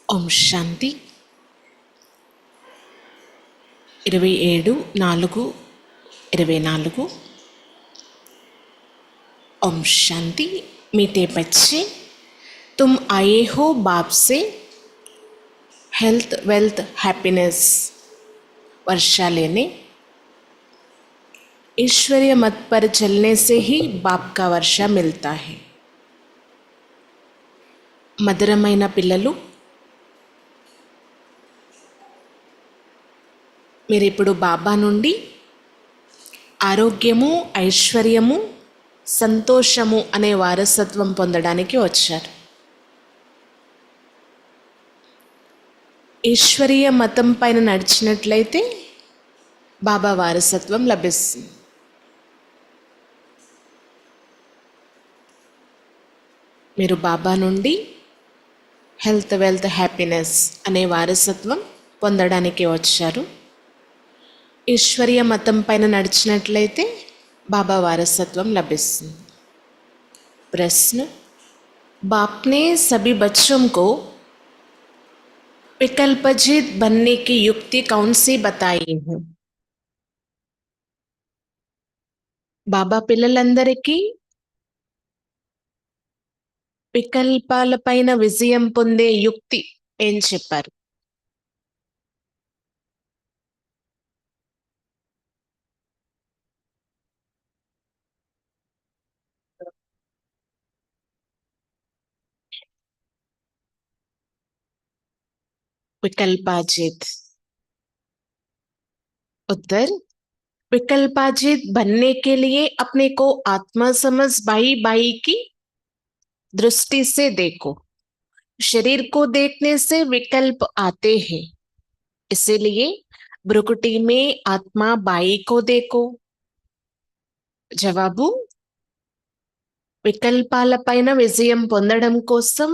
ఓం శాంతి. 27/4/24. ओम शांति. मीठे बच्चे, तुम आए हो बाप से हेल्थ वेल्थ हैप्पीनेस वर्षा लेने. ईश्वरीय मत पर चलने से ही बाप का वर्षा मिलता है. మధురమైన పిల్లలు, మీరు ఇప్పుడు బాబా నుండి ఆరోగ్యము, ఐశ్వర్యము, సంతోషము అనే వారసత్వం పొందడానికి వచ్చారు. ఈశ్వరీయ మతం పైన నడిచినట్లయితే బాబా వారసత్వం లభిస్తుంది. మీరు బాబా నుండి హెల్త్ వెల్త్ హ్యాపీనెస్ అనే వారసత్వం పొందడానికి వచ్చారు. ఈశ్వరీయ మతం పైన నడిచినట్లయితే బాబా వారసత్వం లభిస్తుంది. ప్రశ్న: बाप ने सभी बच्चों को विकल्पजीत बनने की युक्ति कौन सी बताई है? బాబా పిల్లలందరికీ వికల్పాల పైన విజయం పొందే యుక్తి ఏం చెప్పారు? विकल्पाजीत. उत्तर: विकल्पाजीत बनने के लिए अपने को आत्मा समझ भाई भाई की दृष्टि से देखो. शरीर को देखने से विकल्प आते हैं, इसीलिए ब्रुकुटी में आत्मा बाई को देखो. జవాబు: వికల్పాల పైన విజయం పొందడం కోసం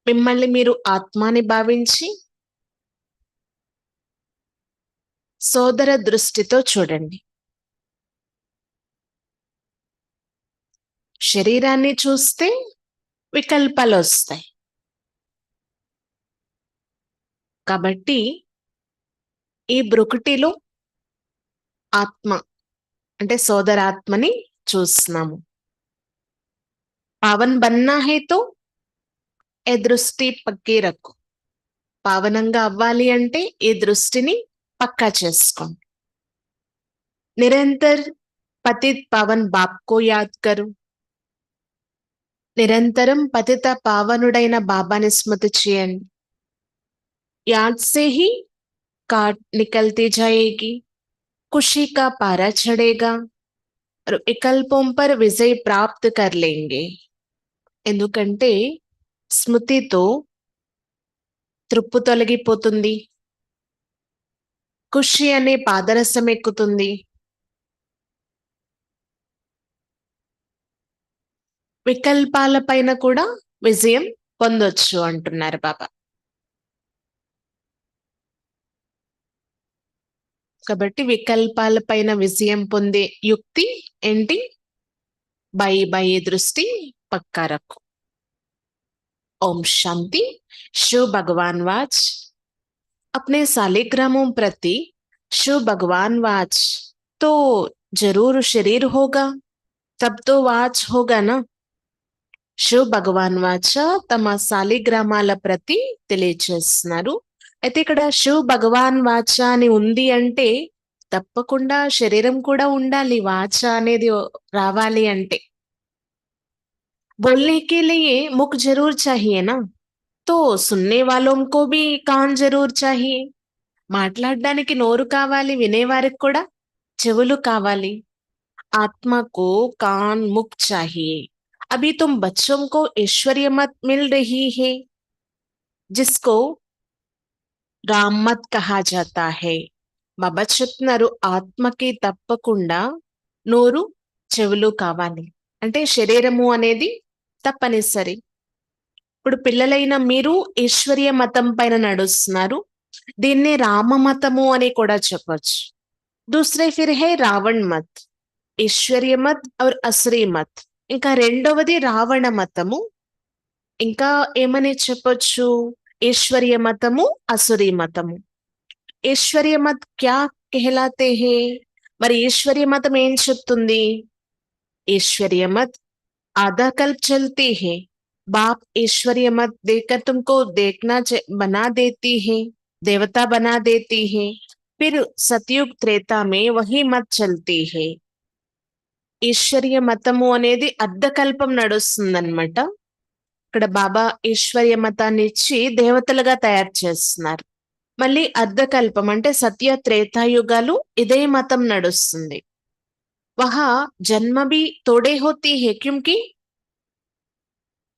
మిమ్మల్ని మీరు ఆత్మాని భావించి సోదర దృష్టితో చూడండి. శరీరాన్ని చూస్తే వికల్పాలు వస్తాయి. కాబట్టి ఈ బ్రుకుటిలో ఆత్మ అంటే సోదరాత్మని చూస్తున్నాము. పావన్ బన్నా హే తో ఏ దృష్టి పక్కి రక్కు. పావనంగా అవ్వాలి అంటే ఈ దృష్టిని పక్కా చేసుకోండి. నిరంతర్ పతిత్ పావన్ బాప్ కో యాద్ కరు. నిరంతరం పతిత పావనుడైన బాబాని స్మృతి చేయండి. याद से ही काट निकलती जाएगी, खुशी का पारा चढ़ेगा और विकल्पों पर विजय प्राप्त कर लेंगे. ఎందుకంటే స్మృతితో తృప్పు తొలగిపోతుంది, ఖుషి అనే పాదరసం ఎక్కుతుంది, వికల్పాల పైన కూడా విజయం పొందొచ్చు అంటున్నారు బాబా. కాబట్టి వికల్పాల పైన విజయం పొందే యుక్తి ఏంటి? బై దృష్టి పక్కా రక్కు. ओम शांति. शिव भगवान वाच. अपने सालिग्रामों प्रति शिव भगवान वाच तो जरूर शरीर होगा, तब तो वाच होगा ना. शिव భగవాన్ వాచ తమ సాలిగ్రామాల ప్రతి తెలియచేస్తున్నారు. అయితే ఇక్కడ శివ్ భగవాన్ వాచ అని ఉంది అంటే తప్పకుండా శరీరం కూడా ఉండాలి. వాచ అనేది రావాలి అంటే बोलने के लिए मुख जरूर चाहिए ना, तो सुनने वालों को भी कान जरूर चाहिए. మాట్లాడడానికి నోరు కావాలి, వినేవారికి కూడా చెవులు కావాలి. आत्मा को कान मुख चाहिए. अभी तुम बच्चों को ऐश्वर्य मत मिल रही है, जिसको राम मत कहा जाता है. బాబా చెప్తున్నారు, ఆత్మకి తప్పకుండా నోరు చెవులు కావాలి. అంటే శరీరము అనేది తప్పనిసరి. ఇప్పుడు పిల్లలైన మీరు ఈశ్వరీయ మతం పైన నడుస్తున్నారు. దీన్ని రామ మతము అని కూడా చెప్పొచ్చు. దూసరే ఫిర్ హై రావణ్ మత్. ఈశ్వరీయ మత్ और असरी మత్. ఇంకా రెండవది రావణ మతము. ఇంకా ఏమని చెప్పొచ్చు? ఈశ్వర్య మతము, అసురీ మతము. ఈశ్వర్య మత్ క్యా कहलाते हैं? మరి ఈశ్వర్య మతం ఏం చెప్తుంది? ఈశ్వర్య మత్ आधा कल्प चलती है, बाप ईश्वरीय मत देकर तुमको बना देती है, देवता बना देती है। फिर सतयुग त्रेता में वही मत चलती है। ఈశ్వర్య మతము అనేది అర్ధకల్పం నడుస్తుందన్నమాట. ఇక్కడ బాబా ఈశ్వర్య మతాన్ని ఇచ్చి దేవతలుగా తయారు చేస్తున్నారు. మళ్ళీ అర్ధకల్పం అంటే సత్య త్రేతాయుగాలు ఇదే మతం నడుస్తుంది. వహా జన్మ भी थोड़े होती है क्योंकि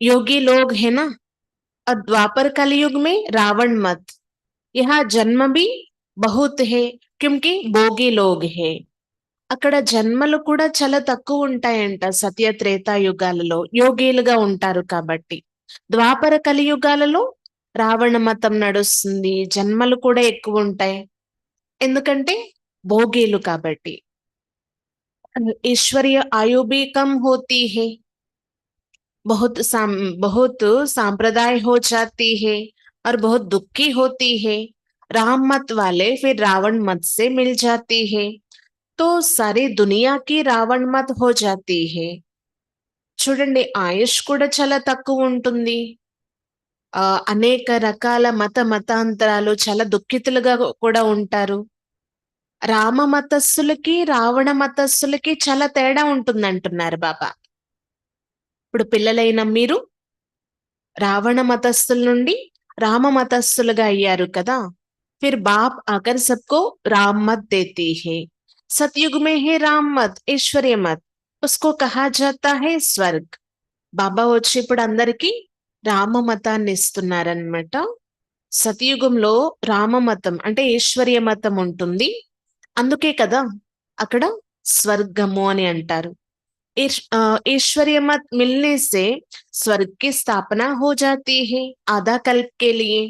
योगी लोग है ना, और द्वापर कलयुग में रावण मत। यहाँ जन्म भी बहुत है क्योंकि भोगी लोग है। అక్కడ జన్మలు కూడా చాలా తక్కువ ఉంటాయంట సత్య త్రేతాయుగాలలో, యోగీలుగా ఉంటారు కాబట్టి. ద్వాపర కలియుగాలలో రావణ మతం నడుస్తుంది, జన్మలు కూడా ఎక్కువ ఉంటాయి, ఎందుకంటే భోగీలు కాబట్టి. ఈశ్వర్య ఆయు भी कम होती है, बहुत सांप्रदाय हो जाती है और बहुत दुखी होती है। राम मत वाले फिर रावण मत से मिल जाती है, तो सारी दुनिया की రావణ్ మత్ హో జాతీ హే. చూడండి, ఆయుష్ కూడా చాలా తక్కువ ఉంటుంది. అనేక రకాల మతాంతరాలు, చాలా దుఃఖితులుగా కూడా ఉంటారు. రామ మతస్థులకి రావణ మతస్థులకి చాలా తేడా ఉంటుంది అంటున్నారు బాబా. ఇప్పుడు పిల్లలైన మీరు రావణ మతస్థుల నుండి రామ మతస్థులుగా అయ్యారు కదా. फिर बाप आकर सबको राम मत देती है। सतयुग में है राम मत, ఈశ్వర్య మత్, उसको कहा जाता है స్వర్గ్. బాబా వచ్చి ఇప్పుడు అందరికి రామ మతాన్ని ఇస్తున్నారనమాట. సతయుగంలో రామ మతం అంటే ఈశ్వర్య మతం ఉంటుంది, అందుకే కదా అక్కడ స్వర్గము అని అంటారు. ईश्वरीय मत मिलने से स्वर्ग की स्थापना हो जाती है आधा कल्प के लिए.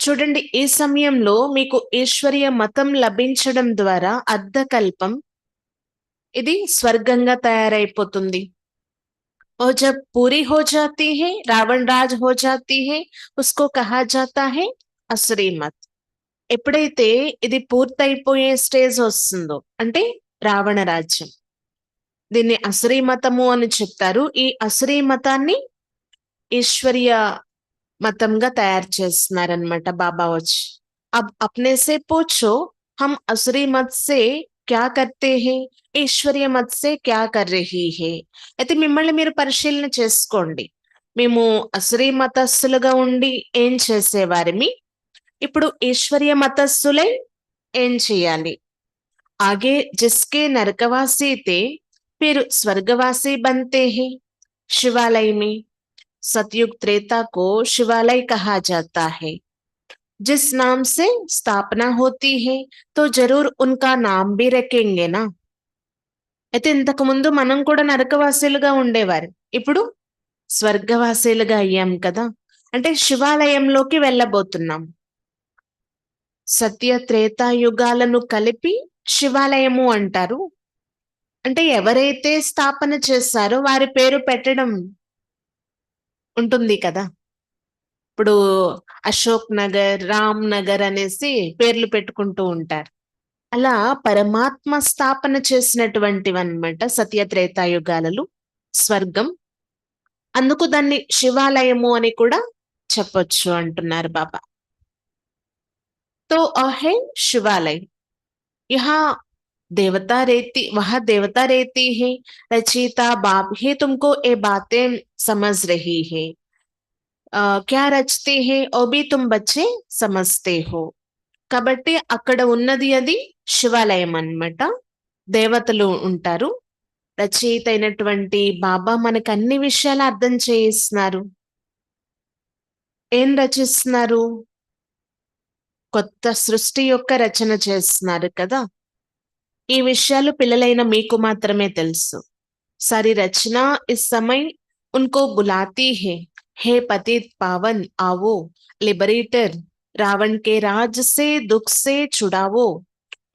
చూడండి, ఈ సమయంలో మీకు ఈశ్వర్య మతం లభించడం ద్వారా అర్ధకల్పం ఇది స్వర్గంగా తయారైపోతుంది. और जब पूरी हो जाती है, रावण राज हो जाती है, उसको कहा जाता है असुरी मत. ఎప్పుడైతే ఇది పూర్తయిపోయే స్టేజ్ వస్తుందో అంటే రావణ రాజ్యం, దీన్ని అసురీ మతము అని చెప్తారు. ఈ అసురీ మతాన్ని ఈశ్వర్య మతంగా తయారు చేస్తున్నారనమాట బాబా వచ్చి. अब अपने से पूछो हम असुरी मत से क्या करते हैं, ఈశ్వర్య మత్ సే క్యా కర్ రహీ హే. అయితే మిమ్మల్ని మీరు పరిశీలన చేసుకోండి. మేము అసురీ మతస్థులుగా ఉండి ఏం చేసేవారిమి, ఇప్పుడు ఈశ్వర్య మతస్థులై ఏం చేయాలి. ఆగే జిస్కే నరకవాసీ తే फिर स्वर्गवासी बनते हैं शिवालय में. सतयुग त्रेता को शिवालय कहा जाता है. जिस नाम से स्थापना होती है तो जरूर उनका नाम भी रखेंगे ना. అయితే ఇంతకు ముందు మనం కూడా నరకవాసీలుగా ఉండేవారు, ఇప్పుడు స్వర్గవాసీలుగా అయ్యాం కదా, అంటే శివాలయంలోకి వెళ్ళబోతున్నాం. సత్య త్రేతాయుగాలను కలిపి శివాలయము అంటారు. అంటే ఎవరైతే స్థాపన చేస్తారో వారి పేరు పెట్టడం ఉంటుంది కదా. ఇప్పుడు అశోక్ నగర్, రామ్ నగర్ అనేసి పేర్లు పెట్టుకుంటూ ఉంటారు. అలా పరమాత్మ స్థాపన చేసినటువంటివన్నమాట సత్య త్రేతాయుగాలలో స్వర్గం. అందుకు దాన్ని శివాలయము అని కూడా చెప్పొచ్చు అంటున్నారు బాబా. తో అహే शिवालय, यहाँ देवता रहती, वहां देवता रहती है, रचयिता बाप ही तुमको ये बातें समझ रही है, क्या रचते हैं वो भी तुम बच्चे समझते हो. కాబట్టి అక్కడ ఉన్నది అది శివాలయం అన్నమాట, దేవతలు ఉంటారు. రచయిత అయినటువంటి బాబా మనకు అన్ని విషయాలు అర్థం చేయిస్తున్నారు. ఏం రచిస్తున్నారు? కొత్త సృష్టి యొక్క రచన చేస్తున్నారు కదా. ఈ విషయాలు పిల్లలైన మీకు మాత్రమే తెలుసు. सारी रचना इस समय उनको बुलाती है, हे पतित पावन आओ, लिबरेटर, रावण के राज से दुख से छुड़ावो.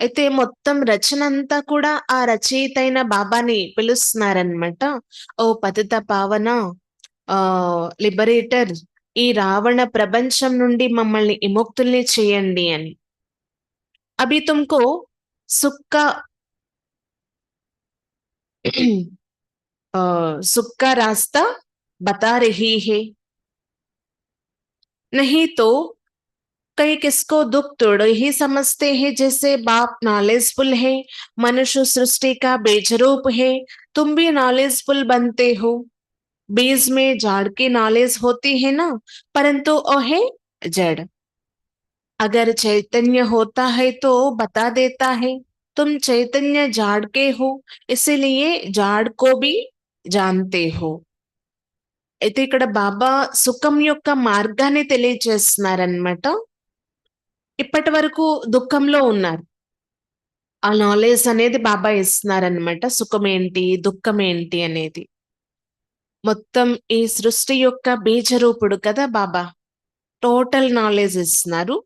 అయితే మొత్తం రచన అంతా కూడా ఆ రచయిత అయిన బాబాని పిలుస్తున్నారనమాట. ఓ పతిత పావన, లిబరేటర్, ఈ రావణ ప్రపంచం నుండి మమ్మల్ని విముక్తుల్ని చేయండి అని. అభి తుమ్కో సుక్క सुख का रास्ता बता रही है, नहीं तो कई किसको दुख तोड़ ही समझते हैं, जैसे बाप नॉलेजफुल है, मनुष्य सृष्टि का बेजरूप है, तुम भी नॉलेजफुल बनते हो। बीज में झाड़ की नॉलेज होती है ना, परंतु वो है जड़। अगर चैतन्य होता है तो बता देता है, तुम चैतन्य झाड़ के हो, इसीलिए झाड़ को भी जानते हो। అయితే ఇక్కడ బాబా సుఖం యొక్క మార్గాన్ని తెలియజేస్తున్నారనమాట. ఇప్పటి వరకు దుఃఖంలో ఉన్నారు. ఆ నాలెడ్జ్ అనేది బాబా ఇస్తున్నారనమాట. సుఖం ఏంటి, దుఃఖం ఏంటి అనేది. మొత్తం ఈ సృష్టి యొక్క బీజరూపుడు కదా బాబా. టోటల్ నాలెడ్జ్ ఇస్తున్నారు.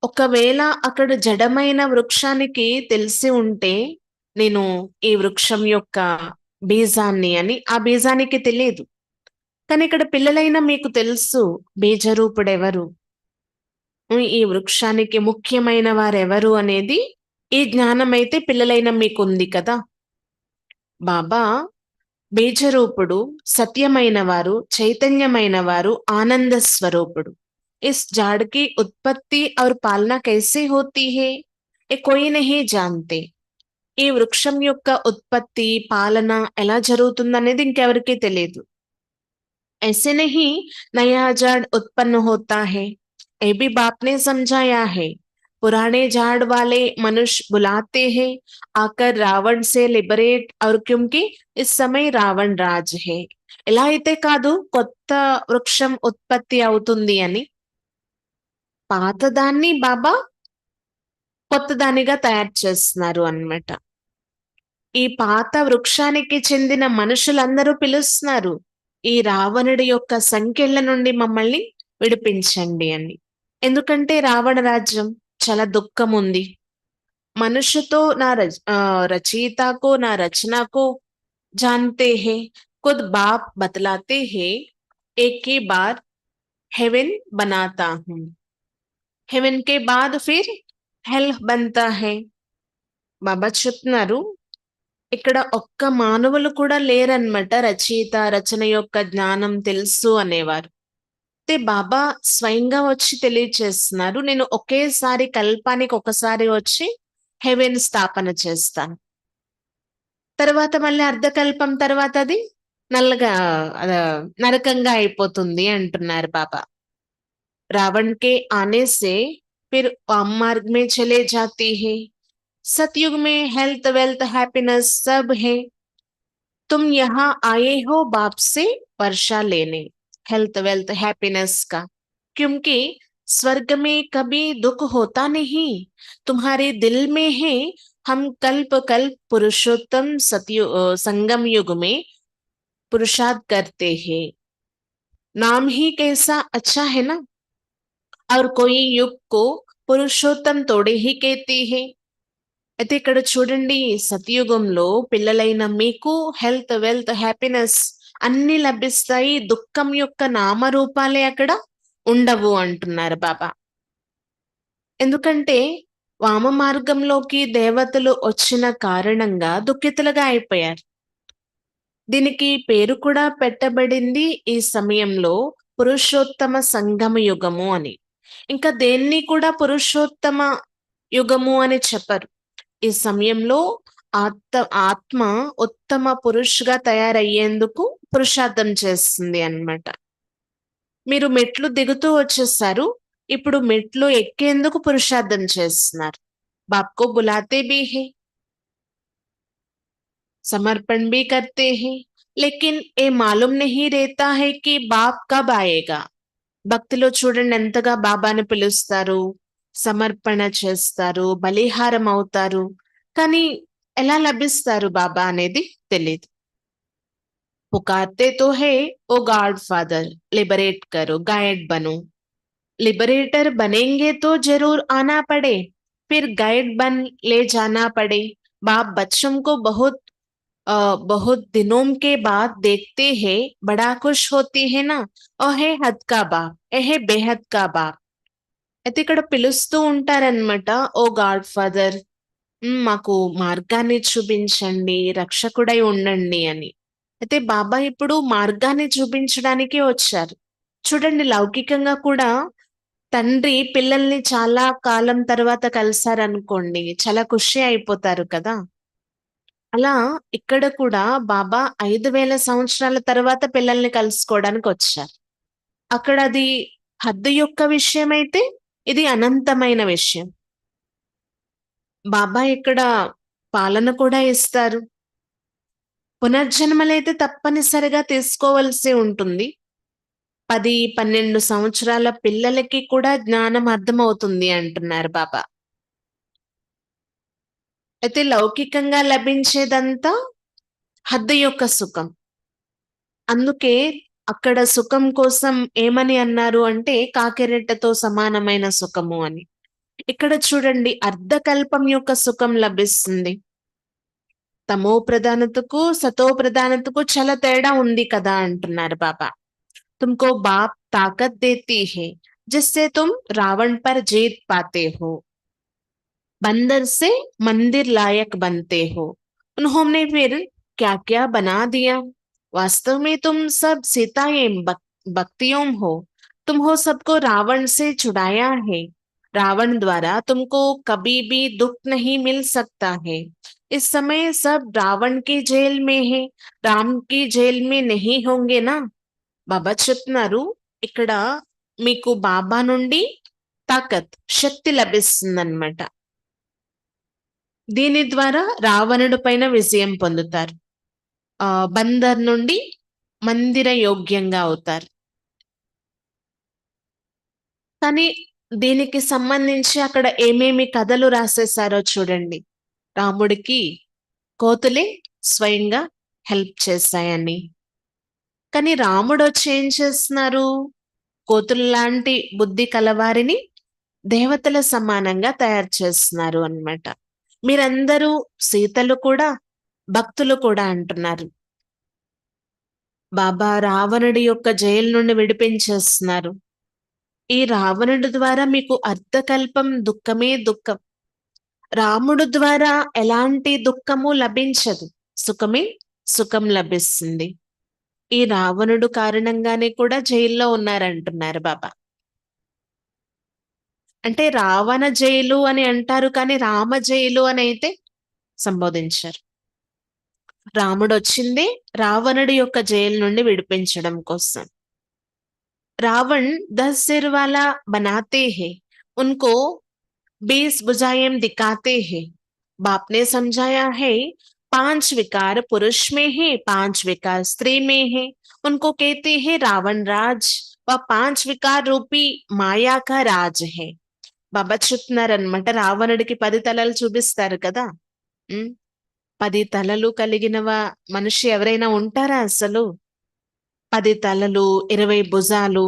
ఒకవేళ అక్కడ జడమైన వృక్షానికి తెలిసి ఉంటే నేను ఈ వృక్షం యొక్క బీజాన్ని అని, ఆ బీజానికి తెలియదు. కానీ ఇక్కడ పిల్లలైన మీకు తెలుసు బీజరూపుడెవరు, ఈ వృక్షానికి ముఖ్యమైన వారెవరు అనేది ఈ జ్ఞానం అయితే పిల్లలైన మీకుంది కదా. బాబా బీజరూపుడు, సత్యమైన వారు, చైతన్యమైన వారు, ఆనంద స్వరూపుడు. इस झाड़ की उत्पत्ति और पालना कैसे होती है ये कोई नहीं जानते. ఈ వృక్షం యొక్క ఉత్పత్తి, పాలన ఎలా జరుగుతుందనేది ఇంకెవరికీ తెలియదు. ऐसे नहीं नया झाड़ उत्पन्न होता है, ये भी बाप ने समझाया है. पुराने झाड़ वाले मनुष्य बुलाते हैं आकर रावण से लिबरेट, और क्योंकि इस समय रावण राज है. ఎలా అయితే కాదు కొత్త వృక్షం ఉత్పత్తి అవుతుంది అని, పాతదాన్ని బాబా కొత్తదానిగా తయారు చేస్తున్నారు అన్నమాట. ఈ పాత వృక్షానికి చెందిన మనుషులందరూ పిలుస్తున్నారు, ఈ రావణుడి యొక్క సంకెళ్ళ నుండి మమ్మల్ని విడిపించండి అని. ఎందుకంటే రావణ రాజ్యం చాలా దుఃఖం ఉంది. మనుష్యతో నా రచయిత को నా रचना को जानते हैं, खुद बाप बतलाते हैं, एक ही बार हेवन बनाता हूँ, हेवन के बाद फिर हेल बनता है. బాబా చెప్తున్నారు ఇక్కడ ఒక్క మానవులు కూడా లేరన్నమాట రచయిత, రచన యొక్క జ్ఞానం తెలుసు అనేవారు. అయితే బాబా స్వయంగా వచ్చి తెలియచేస్తున్నారు, నేను ఒకేసారి కల్పానికి ఒకసారి వచ్చి హెవెన్ స్థాపన చేస్తాను, తర్వాత మళ్ళీ అర్ధకల్పం తర్వాత అది నల్లగా నరకంగా అయిపోతుంది అంటున్నారు బాబా. रावण के आने से फिर वाम मार्ग में चले जाते हैं. सतयुग में हेल्थ वेल्थ हैप्पीनेस सब है. तुम यहाँ आए हो बाप से वर्षा लेने, हेल्थ वेल्थ हैप्पीनेस का, क्योंकि स्वर्ग में कभी दुख होता नहीं, तुम्हारे दिल में है. हम कल्प कल्प पुरुषोत्तम सतयुग संगम युग में पुरुषार्थ करते हैं. नाम ही कैसा अच्छा है ना, और कोई युग को పురుషోత్తం తోడే హి కేతి హే. అయితే ఇక్కడ చూడండి, సతయుగంలో పిల్లలైన మీకు హెల్త్ వెల్త్ హ్యాపీనెస్ అన్ని లభిస్తాయి, దుఃఖం యొక్క నామరూపాలే అక్కడ ఉండవు అంటున్నారు బాబా. ఎందుకంటే వామ మార్గంలోకి దేవతలు వచ్చిన కారణంగా దుఃఖితులుగా అయిపోయారు. దీనికి పేరు కూడా పెట్టబడింది ఈ సమయంలో పురుషోత్తమ సంగమ యుగము అని. ఇంకా దేన్ని కూడా పురుషోత్తమ యుగము అని చెప్పరు. ఈ సమయంలో ఆత్మ ఉత్తమ పురుషుగా తయారయ్యేందుకు పురుషార్థం చేస్తుంది అన్నమాట. మీరు మెట్లు దిగుతూ వచ్చేసారు, ఇప్పుడు మెట్లు ఎక్కేందుకు పురుషార్థం చేస్తున్నారు. బాప్కో బులాతే భీ హే, समर्पण भी करते हैं, लेकिन ये मालूम नहीं रहता है कि बाप कब आएगा. భక్తిలో చూడండి ఎంతగా బాబాని పిలుస్తారు, సమర్పణ చేస్తారు, బలిహారం అవుతారు, కానీ ఎలా లభిస్తారు బాబా అనేది తెలియదు. पुकारते तो है ओ गॉड फादर लिबरेट करो, गाइड बनो. लिबरेटर बनेंगे तो जरूर आना पड़े, फिर गाइड बन ले जाना पड़े. बाप बच्चों को बहुत बहुत दिनों के बाद देखते हैं, बड़ा खुश होती है ना, ఓ హే హద్ కా బాప్, ఏ హే బేహద్ కా బాప్. అయితే ఇక్కడ పిలుస్తూ ఉంటారనమాట. ఓ గాడ్ ఫాదర్, మాకు మార్గాన్ని చూపించండి, రక్షకుడై ఉండండి అని. అయితే బాబా ఇప్పుడు మార్గాన్ని చూపించడానికే వచ్చారు. చూడండి, లౌకికంగా కూడా తండ్రి పిల్లల్ని చాలా కాలం తర్వాత కలిసారనుకోండి, చాలా ఖుషి అయిపోతారు కదా! అలా ఇక్కడ కూడా బాబా 5,000 సంవత్సరాల తర్వాత పిల్లల్ని కలుసుకోవడానికొచ్చారు. అక్కడది హద్దు యొక్క విషయమైతే, ఇది అనంతమైన విషయం. బాబా ఇక్కడ పాలన కూడా ఇస్తారు. పునర్జన్మలైతే తప్పనిసరిగా తీసుకోవాల్సి ఉంటుంది. 10, 12 సంవత్సరాల పిల్లలకి కూడా జ్ఞానం అర్థమవుతుంది అంటున్నారు బాబా. అయితే లౌకికంగా లభించేదంతా హద్దు యొక్క సుఖం. అందుకే అక్కడ సుఖం కోసం ఏమని అన్నారు అంటే, కాకిరెట్టతో సమానమైన సుఖము అని. ఇక్కడ చూడండి, అర్ధకల్పం యొక్క సుఖం లభిస్తుంది. తమో ప్రధానతకు, సతో ప్రధానతకు చాలా తేడా ఉంది కదా అంటున్నారు బాబా. తుమ్కో బాప్ తాకత్ దేతీ హై, జిస్సే తుమ్ రావణ్ పర్ జీత్ పాతే హో. बंदर से मंदिर लायक बनते हो, उन्होंने फिर क्या क्या बना दिया. वास्तव में तुम सब सीताएं भक्तियों हो. तुम हो सबको रावण से छुड़ाया है. रावण द्वारा तुमको कभी भी दुख नहीं मिल सकता है. इस समय सब रावण की जेल में है, राम की जेल में नहीं होंगे ना. బాబా చెప్తున్నారు, ఇక్కడ మీకు బాబా నుండి తాకత్, శక్తి లభిస్తుందన్నమాట. దీని ద్వారా రావణుడి పైన విజయం పొందుతారు. బందర్ నుండి మందిర యోగ్యంగా అవుతారు. కానీ దీనికి సంబంధించి అక్కడ ఏమేమి కథలు రాసేసారో చూడండి. రాముడికి కోతులే స్వయంగా హెల్ప్ చేశాయని. కానీ రాముడొచ్చి ఏం చేస్తున్నారు? కోతుల్లాంటి బుద్ధి కలవారిని దేవతల సమానంగా తయారు చేస్తున్నారు అన్నమాట. మీరందరూ సీతలు కూడా, భక్తులు కూడా అంటున్నారు. బాబా రావణుడి యొక్క జైలు నుండి విడిపించేస్తున్నారు. ఈ రావణుడి ద్వారా మీకు అర్ధకల్పం దుఃఖమే దుఃఖం. రాముడు ద్వారా ఎలాంటి దుఃఖము లభించదు, సుఖమే సుఖం లభిస్తుంది. ఈ రావణుడు కారణంగానే కూడా జైల్లో ఉన్నారంటున్నారు బాబా. అంటే రావణ జైలు అని అంటారు, కానీ రామ జైలు అని అయితే సంబోధించారు. రాముడు వచ్చిందే రావణుడి యొక్క జైలు నుండి విడిపించడం కోసం. రావణ్ 10 सिर वाला बनाते हैं, उनको 20 भुजाएं दिखाते हैं. बाप ने समझाया है, 5 विकार पुरुष में है, 5 विकार स्त्री में है. उनको कहते हैं रावण राज. वह 5 विकार रूपी माया का राज है. బాబా చెప్తున్నారనమాట, రావణుడికి 10 తలలు చూపిస్తారు కదా. 10 తలలు కలిగిన మనిషి ఎవరైనా ఉంటారా అసలు? 10 తలలు, 20 భుజాలు.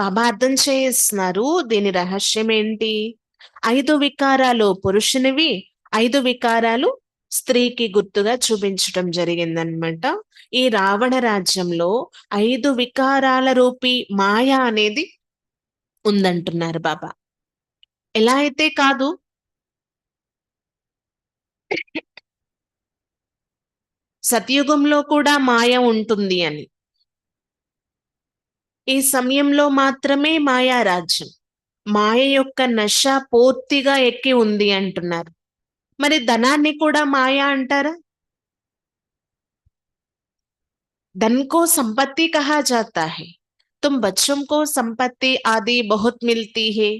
బాబా అర్థం చేయిస్తున్నారు దీని రహస్యం ఏంటి. 5 వికారాలు పురుషునివి, 5 వికారాలు స్త్రీకి గుర్తుగా చూపించటం జరిగిందనమాట. ఈ రావణ రాజ్యంలో 5 వికారాల రూపీ మాయ అనేది ఉందంటున్నారు బాబా. ఎలా అయితే కాదు, సతయుగంలో కూడా మాయ ఉంటుంది అని. ఈ సమయంలో మాత్రమే మాయా రాజ్యం, మాయ యొక్క నశ పూర్తిగా ఎక్కి ఉంది అంటున్నారు. మరి ధనాన్ని కూడా మాయ అంటారా? धन को संपत्ति कहा जाता है. तुम बच्चों को संपत्ति आदि बहुत मिलती है.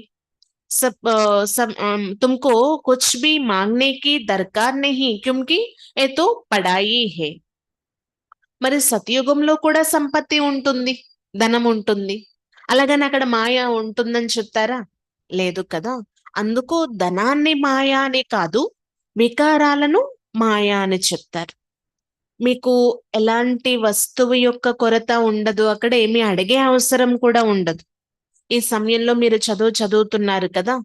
तुमको कुछ भी मांगने की दरकार नहीं, क्योंकि ये तो पढ़ाई है. మరి సతయుగంలో కూడా సంపత్తి ఉంటుంది, ధనం ఉంటుంది. అలాగని అక్కడ మాయ ఉంటుందని చెప్తారా? లేదు కదా. అందుకు ధనాన్ని మాయ అని కాదు, వికారాలను మాయ అని చెప్తారు. మీకు ఎలాంటి వస్తువు యొక్క కొరత ఉండదు, అక్కడ ఏమీ అడిగే అవసరం కూడా ఉండదు. ఈ సమయంలో మీరు చదువుతున్నారు కదా.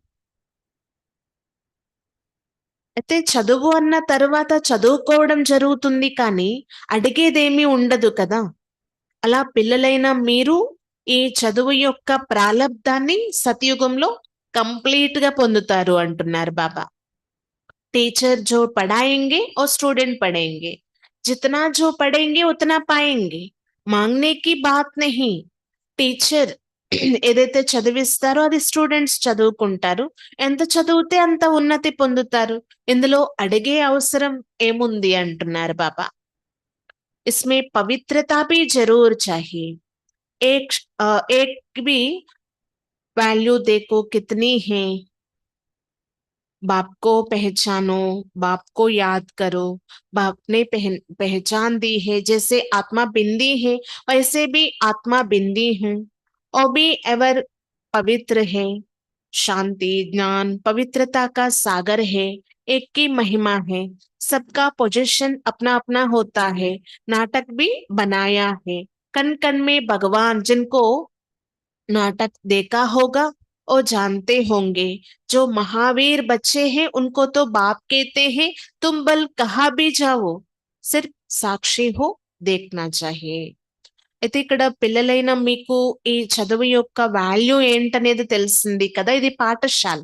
అయితే చదువు అన్న తరువాత చదువుకోవడం జరుగుతుంది కానీ, అడిగేదేమీ ఉండదు కదా! అలా పిల్లలైన మీరు ఈ చదువు యొక్క ప్రాలబ్ధాన్ని సతయుగంలో కంప్లీట్‌గా పొందుతారు అంటున్నారు బాబా. टीचर जो पढ़ाएंगे और स्टूडेंट पढ़ेंगे, जितना जो पढ़ेंगे उतना पाएंगे, मांगने की बात नहीं. టీచర్ ఏదైతే చదివిస్తారో అది స్టూడెంట్స్ చదువుకుంటారు. ఎంత చదివితే అంత ఉన్నతి పొందుతారు. ఇందులో అడిగే అవసరం ఏముంది అంటున్నారు బాబా. इसमें पवित्रता भी जरूर चाहिए. एक भी वैल्यू देखो कितनी है. बाप को पहचानो, बाप को याद करो, बाप ने पहचान दी है. जैसे आत्मा बिंदी है वैसे भी आत्मा बिंदी हूँ और भी एवर पवित्र है. शांति ज्ञान पवित्रता का सागर है. एक की महिमा है. सबका पोजीशन अपना अपना होता है. नाटक भी बनाया है. कण कण में भगवान, जिनको नाटक देखा होगा और जानते होंगे. जो महावीर बच्चे हैं उनको तो बाप कहते हैं. तुम बल कहाँ भी जाओ, सिर्फ సాక్షి హో देखना चाहिए. అయితే ఇక్కడ పిల్లలైన మీకు ఈ చదువు యొక్క వాల్యూ ఏంటనేది తెలిసింది కదా. ఇది పాఠశాల.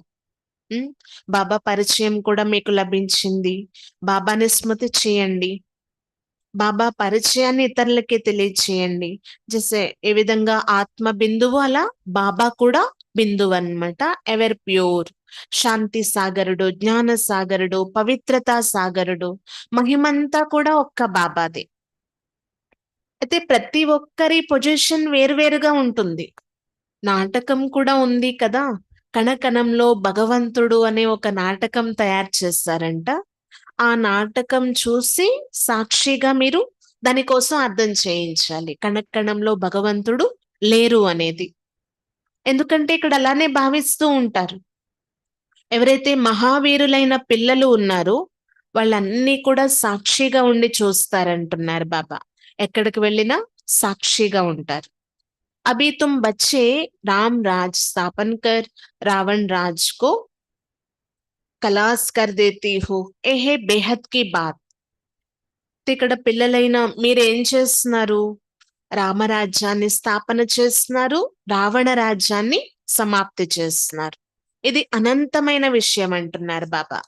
ఉమ్, బాబా పరిచయం కూడా మీకు లభించింది. బాబాని స్మృతి చేయండి. బాబా పరిచయాన్ని ఇతరులకి తెలియచేయండి. జసే ఏ విధంగా ఆత్మ బిందువు అలా బాబా కూడా బిందువు అన్నమాట. ఎవర్ ప్యూర్, శాంతి సాగరుడు, జ్ఞాన సాగరుడు, పవిత్రతా సాగరుడు, మహిమంతా కూడా ఒక్క బాబాదే. అయితే ప్రతి ఒక్కరి పొజిషన్ వేరువేరుగా ఉంటుంది. నాటకం కూడా ఉంది కదా. కణకణంలో భగవంతుడు అనే ఒక నాటకం తయారు చేస్తారంట. ఆ నాటకం చూసి సాక్షిగా మీరు దానికోసం అర్థం చేయించాలి. కణకణంలో భగవంతుడు లేరు అనేది. ఎందుకంటే ఇక్కడ అలానే భావిస్తూ ఉంటారు. ఎవరైతే మహావీరులైన పిల్లలు ఉన్నారో వాళ్ళన్నీ కూడా సాక్షిగా ఉండి చూస్తారంటున్నారు బాబా. ఎక్కడికి వెళ్ళినా సాక్షిగా ఉంటారు. అభి తుమ్ బచ్చే రామ్ రాజ్ స్థాపన్ కర్ రావణ్ రాజ్ కో కలాస్ కర్ దేతీ హూ. ఏ హే బేహద్ కి బాత్. ఇక్కడ పిల్లలైన మీరేం చేస్తున్నారు? రామరాజ్యాన్ని స్థాపన చేస్తున్నారు, రావణ రాజ్యాన్ని సమాప్తి చేస్తున్నారు. ఇది అనంతమైన విషయం అంటున్నారు బాబా.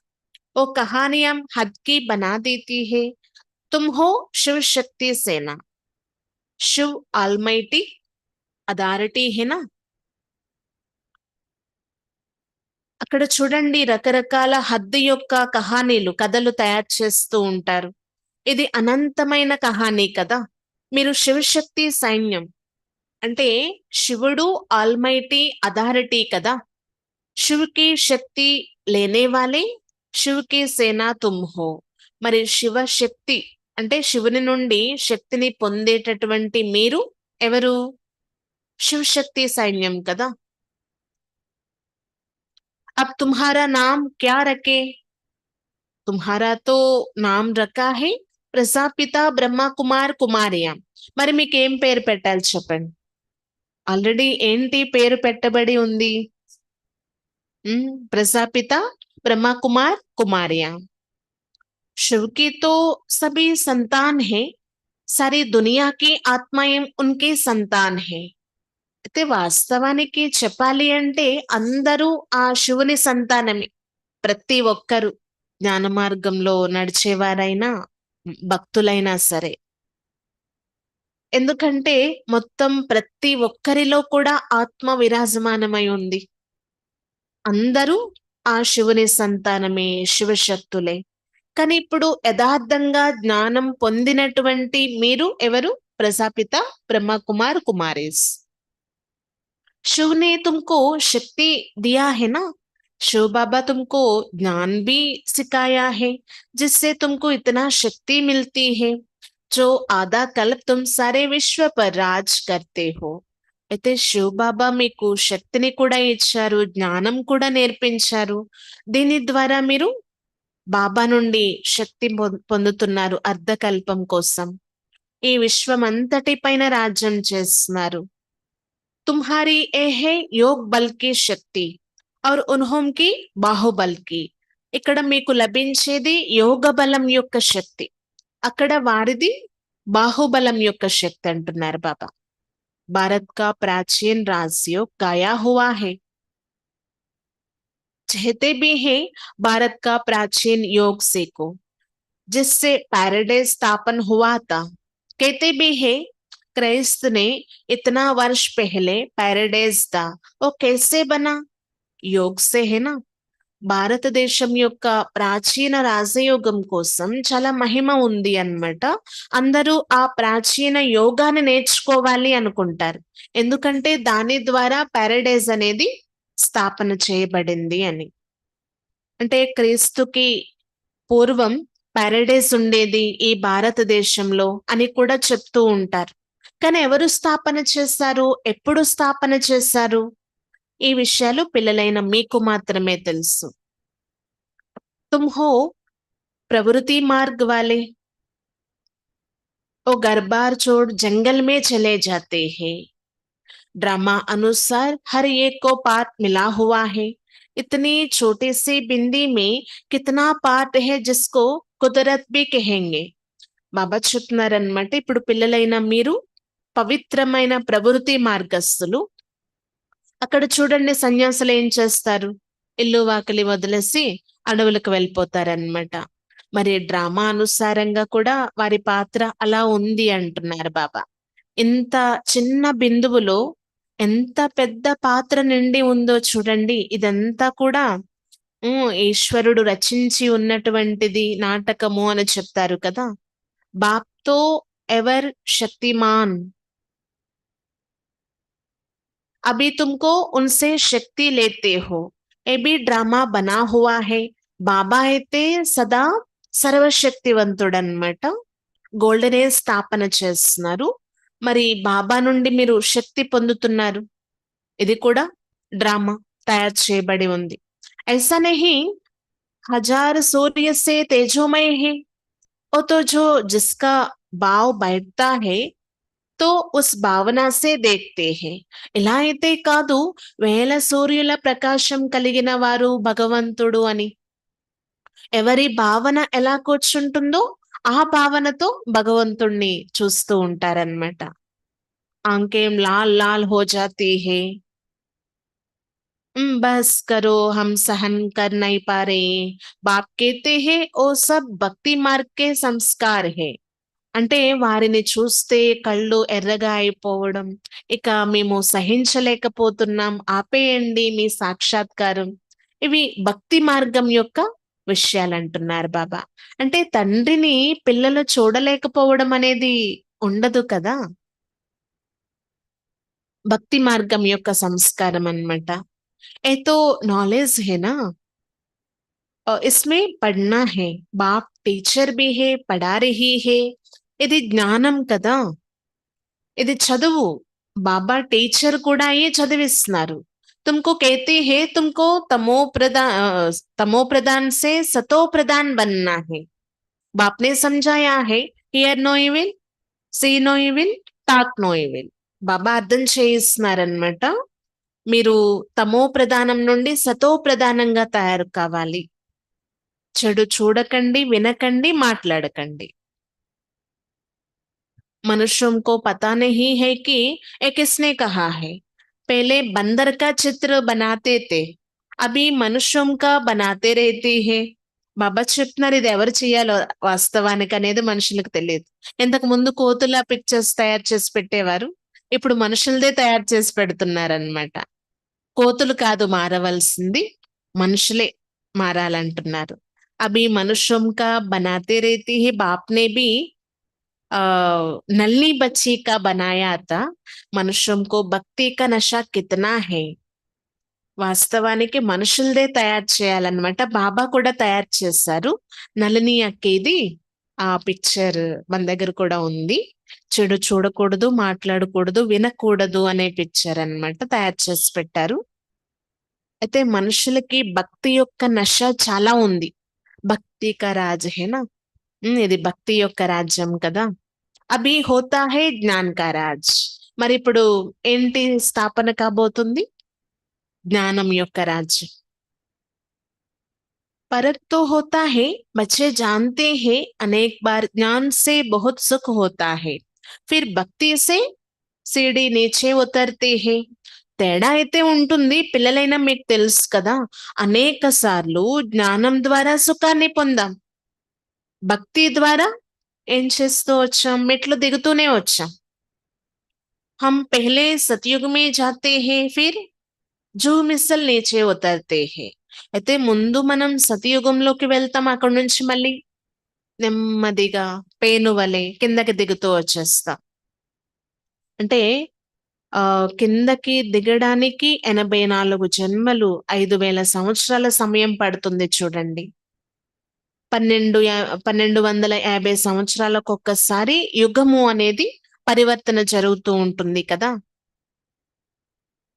ఓ కహానియం హద్ కి బనా దేతీ హే. తుమ్ హో శివ శక్తి సేన. శివ్ ఆల్మైటీ అథారిటీ హేనా. అక్కడ చూడండి రకరకాల హద్దు యొక్క కహానీలు, కథలు తయారు చేస్తూ ఉంటారు. ఇది అనంతమైన కహానీ కదా. మీరు శివశక్తి సైన్యం అంటే శివుడు ఆల్మైటీ అథారిటీ కదా. శివుకి శక్తి లేనే వాలే శివుకి సేనా తుమ్ హో. మరి శివ శక్తి అంటే శివుని నుండి శక్తిని పొందేటటువంటి మీరు ఎవరు? శివశక్తి సైన్యం కదా. अब तुम्हारा नाम क्या रखे? तुम्हारा तो नाम रखा है ప్రజాపిత బ్రహ్మ కుమార్ కుమారియా. మరి మీకేం పేరు పెట్టాలి చెప్పండి. ఆల్రెడీ ఏంటి పేరు పెట్టబడి ఉంది? ప్రజాపిత బ్రహ్మ కుమార్ కుమారియా. शिव की तो सभी संतान है. सारी दुनिया की आत्माएं उनके संतान है. అయితే వాస్తవానికి చెప్పాలి అంటే అందరూ ఆ శివుని సంతానమే. ప్రతి ఒక్కరు జ్ఞాన మార్గంలో నడిచేవారైనా భక్తులైనా సరే. ఎందుకంటే మొత్తం ప్రతి ఒక్కరిలో కూడా ఆత్మ విరాజమానమై ఉంది. అందరూ ఆ శివుని సంతానమే, శివశక్తులే. కానీ ఇప్పుడు యథార్థంగా జ్ఞానం పొందినటువంటి మీరు ఎవరు? ప్రజాపిత బ్రహ్మ కుమార్ కుమారీస్. शिव ने तुमको शक्ति दिया है ना. शिव बाबा तुमको ज्ञान भी सिखाया है जिससे तुमको इतना शक्ति मिलती है. जो आधा कल्प तुम सारे विश्व पर राज करते हो. అయితే శివ్ బాబా మీకు శక్తిని కూడా ఇచ్చారు, జ్ఞానం కూడా నేర్పించారు. దీని ద్వారా మీరు బాబా నుండి శక్తి పొందుతున్నారు అర్ధకల్పం కోసం. ఈ విశ్వం అంతటి పైన రాజ్యం చేస్తున్నారు. तुम्हारी ये है योग बल की शक्ति और उन्हों की बाहुबल की. ఇక్కడ మీకు లభించేది యోగ బలం యొక్క శక్తి. అక్కడ వారిది బాహుబలం యొక్క శక్తి అంటున్నారు బాబా. భారత్ కా ప్రాచీన్ రాజ్యం గాయా హువా హై. कहते भी हैं भारत का प्राचीन योग सीखो जिससे पैराडाइज स्थापन हुआ था. कहते भी हैं क्राइस्ट ने इतना वर्ष पहले पैराडाइज था, वो कैसे बना? योग से है ना. భారతదేశం యొక్క ప్రాచీన రాజయోగం కోసం చాలా మహిమ ఉంది అన్నమాట. అందరూ ఆ ప్రాచీన యోగాన్ని నేర్చుకోవాలి అనుకుంటారు. ఎందుకంటే దాని ద్వారా పారడైజ్ అనేది స్థాపన చేయబడింది అని. అంటే క్రీస్తుకి పూర్వం పారడైజ్ ఉండేది ఈ భారతదేశంలో అని కూడా చెప్తూ ఉంటారు. కానీ ఎవరు స్థాపన చేశారు? ఎప్పుడు స్థాపన చేశారు? ఈ విషయాలు పిల్లలైన మీకు మాత్రమే తెలుసు. तुम हो प्रवृत्ति मार्ग वाले, वो घर बार छोड़ जंगल में चले जाते हैं. ड्रामा अनुसार हर एक को पार्ट मिला हुआ है. इतनी छोटी सी बिंदी में कितना पार्ट है जिसको కుదరత్ బి కహెంగే. బాబా చెప్తున్నారనమాట, ఇప్పుడు పిల్లలైన మీరు పవిత్రమైన ప్రవృత్తి మార్గస్థులు. అక్కడ చూడండి సన్యాసులు ఏం చేస్తారు? ఇల్లు వాకిలి వదిలేసి అడవులకు వెళ్ళిపోతారనమాట. మరి డ్రామా అనుసారంగా కూడా వారి పాత్ర అలా ఉంది అంటున్నారు బాబా. ఇంత చిన్న బిందువులో ఎంత పెద్ద పాత్ర నిండి ఉందో చూడండి. ఇదంతా కూడా ఈశ్వరుడు రచించి ఉన్నటువంటిది నాటకము అని చెప్తారు కదా. బాప్తో ఎవర్ శక్తిమాన్, अभी तुमको उनसे शक्ति लेते हो, ये भी ड्रामा बना हुआ है. బాబా అయితే సదా సర్వశక్తివంతుడన్నమాట. గోల్డెన్ ఏజ్ స్థాపన చేస్తున్నారు. మరి బాబా నుండి మీరు శక్తి పొందుతున్నారు. ఇది కూడా డ్రామా తయారు చేయబడి ఉంది. ऐसा नहीं हजार सूर्य से तेजोमय है, वो तो जो जिसका भाव बैठता है తో ఉస్ భావన సే దేఖ్తే హే. ఇలా అయితే కాదు వేల సూర్యుల ప్రకాశం కలిగిన వారు భగవంతుడు అని. ఎవరి భావన ఎలా కూర్చుంటుందో ఆ భావనతో భగవంతుణ్ణి చూస్తూ ఉంటారన్నమాట. ఆంకేం లాల్ లాల్ హో జాతీ హే, బస్ కరో హమ్ సహన్ కర్ నహీ పా రహే, బాప్ కేతే హే ఓ సబ్ భక్తి మార్గ్ కే సంస్కార్ హే. అంటే వారిని చూస్తే కళ్ళు ఎర్రగా అయిపోవడం, ఇక మేము సహించలేకపోతున్నాం, ఆపేయండి మీ సాక్షాత్కారం, ఇవి భక్తి మార్గం యొక్క విషయాలంటున్నారు బాబా. అంటే తండ్రిని పిల్లలు చూడలేకపోవడం అనేది ఉండదు కదా. భక్తి మార్గం యొక్క సంస్కారం అన్నమాట. ఏ తో నాలెడ్జ్ హే నా, इसमें पढ़ना है. बाप टीचर भी है, पढ़ा रही है. ఇది జ్ఞానం కదా, ఇది చదువు. బాబా టీచర్ కూడా అయ్యి చదివిస్తున్నారు. तुमको कहते हैं तुमको तमो प्रधान से सतो प्रधान बनना है. बाप ने समझाया है hear no evil, see no evil, talk no evil. బాబా అర్థం చేయిస్తున్నారనమాట. మీరు తమో ప్రధానం నుండి సతో ప్రధానంగా తయారు కావాలి. చెడు చూడకండి, వినకండి, మాట్లాడకండి. मनुष्यों को पता नहीं है कि ये किसने कहा है. पहले बंदर का चित्र बनाते थे, अभी मनुष्यों का बनाते रहते हैं. బాబా చెప్తున్నారు ఇది ఎవరు చేయాలో వాస్తవానికి అనేది మనుషులకు తెలియదు. ఇంతకు ముందు కోతుల పిక్చర్స్ తయారు చేసి పెట్టేవారు, ఇప్పుడు మనుషులదే తయారు చేసి పెడుతున్నారనమాట. కోతులు కాదు మారవలసింది, మనుషులే మారాలంటున్నారు. అభి మనుష్యం కా బనాతే రేతి హి, బాప్నే బి नल्ली बच्ची का बनाया था. मनुष्यों को भक्ति का नशा कितना है. వాస్తవానికి మనుషులదే తయారు చేయాలన్నమాట. బాబా కూడా తయారు చేశారు. నళిని అక్కేది ఆ పిక్చర్ మన దగ్గర కూడా ఉంది. చెడు చూడకూడదు, మాట్లాడకూడదు, వినకూడదు అనే పిక్చర్ అన్నమాట తయారు చేసి పెట్టారు. అయితే మనుషులకి భక్తి యొక్క నశ చాలా ఉంది. భక్తి కా రాజ్ హేనా, ఇది భక్తి యొక్క రాజ్యం కదా. అభి హోతా హై జ్ఞాన్ కా రాజ్. మరి ఇప్పుడు ఏంటి స్థాపన కాబోతుంది? జ్ఞానం యొక్క రాజ్యం. फर्क तो होता है, बच्चे जानते हैं अनेक बार ज्ञान से बहुत सुख होता है, फिर భక్తి से సీడీ నీచే ఉతర్తే హే. తేడా అయితే ఉంటుంది, పిల్లలైనా మీకు తెలుసు కదా. అనేక సార్లు జ్ఞానం ద్వారా సుఖాన్ని పొందాం, భక్తి ద్వారా ఏం చేస్తూ వచ్చాం, మెట్లు దిగుతూనే వచ్చాం. हम पहले सतयुग में जाते हैं, फिर జూ మిస్సల్ నీచే ఉతర్తే హే. అయితే ముందు మనం సతయుగంలోకి వెళ్తాం, అక్కడ నుంచి మళ్ళీ నెమ్మదిగా పేనువలే కిందకి దిగుతూ వచ్చేస్తాం. అంటే కిందకి దిగడానికి 84 జన్మలు, 5,000 సంవత్సరాల సమయం పడుతుంది చూడండి. 1250 సంవత్సరాలకొక్కసారి యుగము అనేది పరివర్తన జరుగుతూ ఉంటుంది కదా.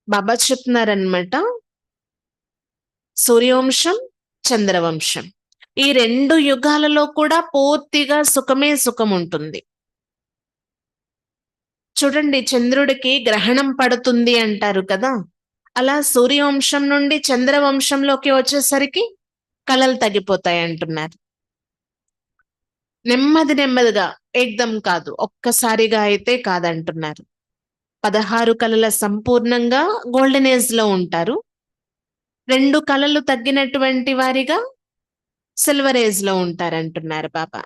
బాబా చెప్తున్నారనమాట, సూర్యవంశం, చంద్రవంశం, ఈ 2 యుగాలలో కూడా పూర్తిగా సుఖమే సుఖం ఉంటుంది. చూడండి, చంద్రుడికి గ్రహణం పడుతుంది అంటారు కదా. అలా సూర్యవంశం నుండి చంద్రవంశంలోకి వచ్చేసరికి కళలు తగ్గిపోతాయి అంటున్నారు. నెమ్మది నెమ్మదిగా, ఏకదం కాదు, ఒక్కసారిగా అయితే కాదంటున్నారు. 16 కళల సంపూర్ణంగా గోల్డెన్ ఏజ్ లో ఉంటారు. 2 కళలు తగ్గినటువంటి వారిగా సిల్వర్ ఏజ్ లో ఉంటారంటున్నారు బాబా.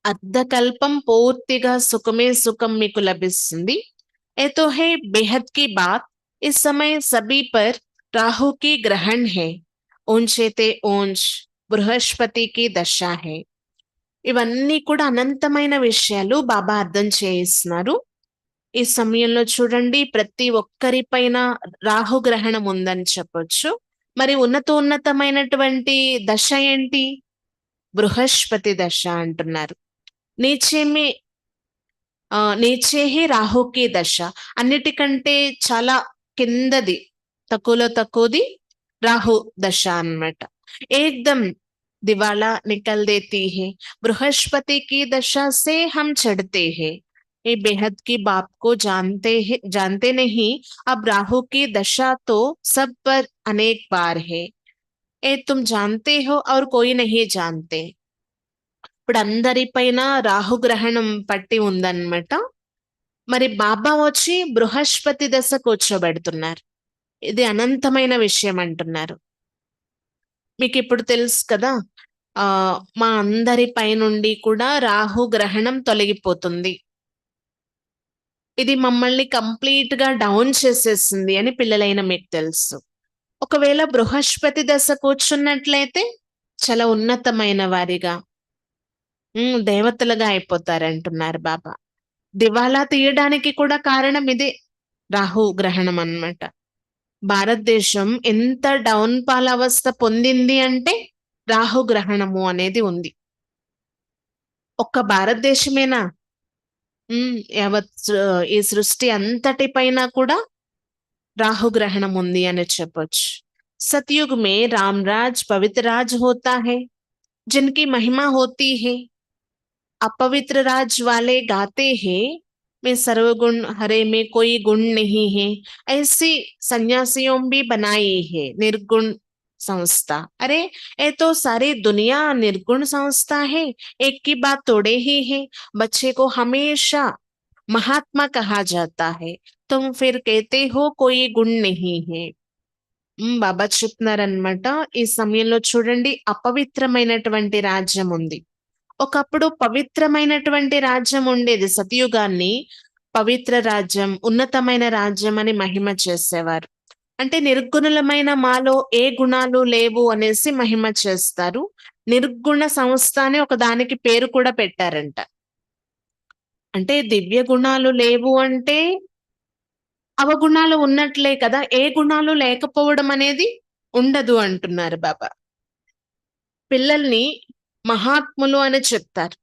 అర్ధకల్పం పూర్తిగా సుఖమే సుఖం మీకు లభిస్తుంది. ఏ తో హై బేహద్ కి బాత్, इस समय सभी पर राहु की ग्रहण है, ऊंचेते ऊंच బృహస్పతి కి దశ హై. ఇవన్నీ కూడా అనంతమైన విషయాలు బాబా అర్థం చేయిస్తున్నారు. ఈ సమయంలో చూడండి, ప్రతి ఒక్కరి పైన రాహుగ్రహణం ఉందని చెప్పొచ్చు. మరి ఉన్నతమైనటువంటి దశ ఏంటి? బృహస్పతి దశ అంటున్నారు. నీచేమి నీచేహి రాహుకి దశ, అన్నిటికంటే చాలా కిందది, తక్కువలో తక్కువది రాహు దశ అన్నమాట. ఏకదం దివాలా నికల్ దేతీ హై, బృహస్పతి కి దశ సే హమ్ చढ़ते हैं. ये बेहद की बात को जानते नहीं, अब राहु की दशा तो सब पर अनेक बार है. ये तुम जानते हो और कोई नहीं जानते. ఇప్పుడు అందరిపైన రాహుగ్రహణం పట్టి ఉందన్నమాట. మరి బాబా వచ్చి బృహస్పతి దశ కూర్చోబెడుతున్నారు. ఇది అనంతమైన విషయం అంటున్నారు. మీకు ఇప్పుడు తెలుసు కదా, మా అందరి పైనుండి కూడా రాహుగ్రహణం తొలగిపోతుంది, ఇది మమ్మల్ని కంప్లీట్ గా డౌన్ చేసేస్తుంది అని పిల్లలైన మీకు తెలుసు. ఒకవేళ బృహస్పతి దశ కూర్చున్నట్లయితే చాలా ఉన్నతమైన వారిగా, దేవతలుగా అయిపోతారంటున్నారు బాబా. దివాలా తీయడానికి కూడా కారణం ఇదే, రాహు గ్రహణం అన్నమాట. భారతదేశం ఎంత డౌన్ పాల అవస్థ పొందింది అంటే రాహు గ్రహణము అనేది ఉంది. ఒక్క భారతదేశమేనా, యావత్ ఈ సృష్టి అంతటి పైన కూడా రాహుగ్రహణం ఉంది అని చెప్పొచ్చు. सतयुग में रामराज पवित्र राज होता है, जिनकी महिमा होती है. अपवित्र राज वाले गाते हैं, मैं सर्वगुण हरे में कोई गुण नहीं है. ऐसी सन्यासियों भी बनाई है निर्गुण संस्था. अरे ये तो सारी दुनिया निर्गुण संस्था है, एक की बात तोड़े ही है. बच्चे को हमेशा महात्मा कहा जाता है, तुम फिर कहते हो कोई गुण नहीं है. బాబా చెప్తున్నారనమాట. ఈ సమయంలో చూడండి, అపవిత్రమైనటువంటి రాజ్యం ఉంది. ఒకప్పుడు పవిత్రమైనటువంటి రాజ్యం ఉండేది. సతయుగాన్ని పవిత్ర రాజ్యం, ఉన్నతమైన రాజ్యం అని మహిమ చేసేవారు. అంటే నిర్గుణులమైన మాలో ఏ గుణాలు లేవు అనేసి మహిమ చేస్తారు. నిర్గుణ సంస్థ అని ఒక దానికి పేరు కూడా పెట్టారంట. అంటే దివ్య గుణాలు లేవు అంటే అవగుణాలు ఉన్నట్లే కదా. ఏ గుణాలు లేకపోవడం అనేది ఉండదు అంటున్నారు బాబా. పిల్లల్ని మహాత్ములు అని చెప్తారు.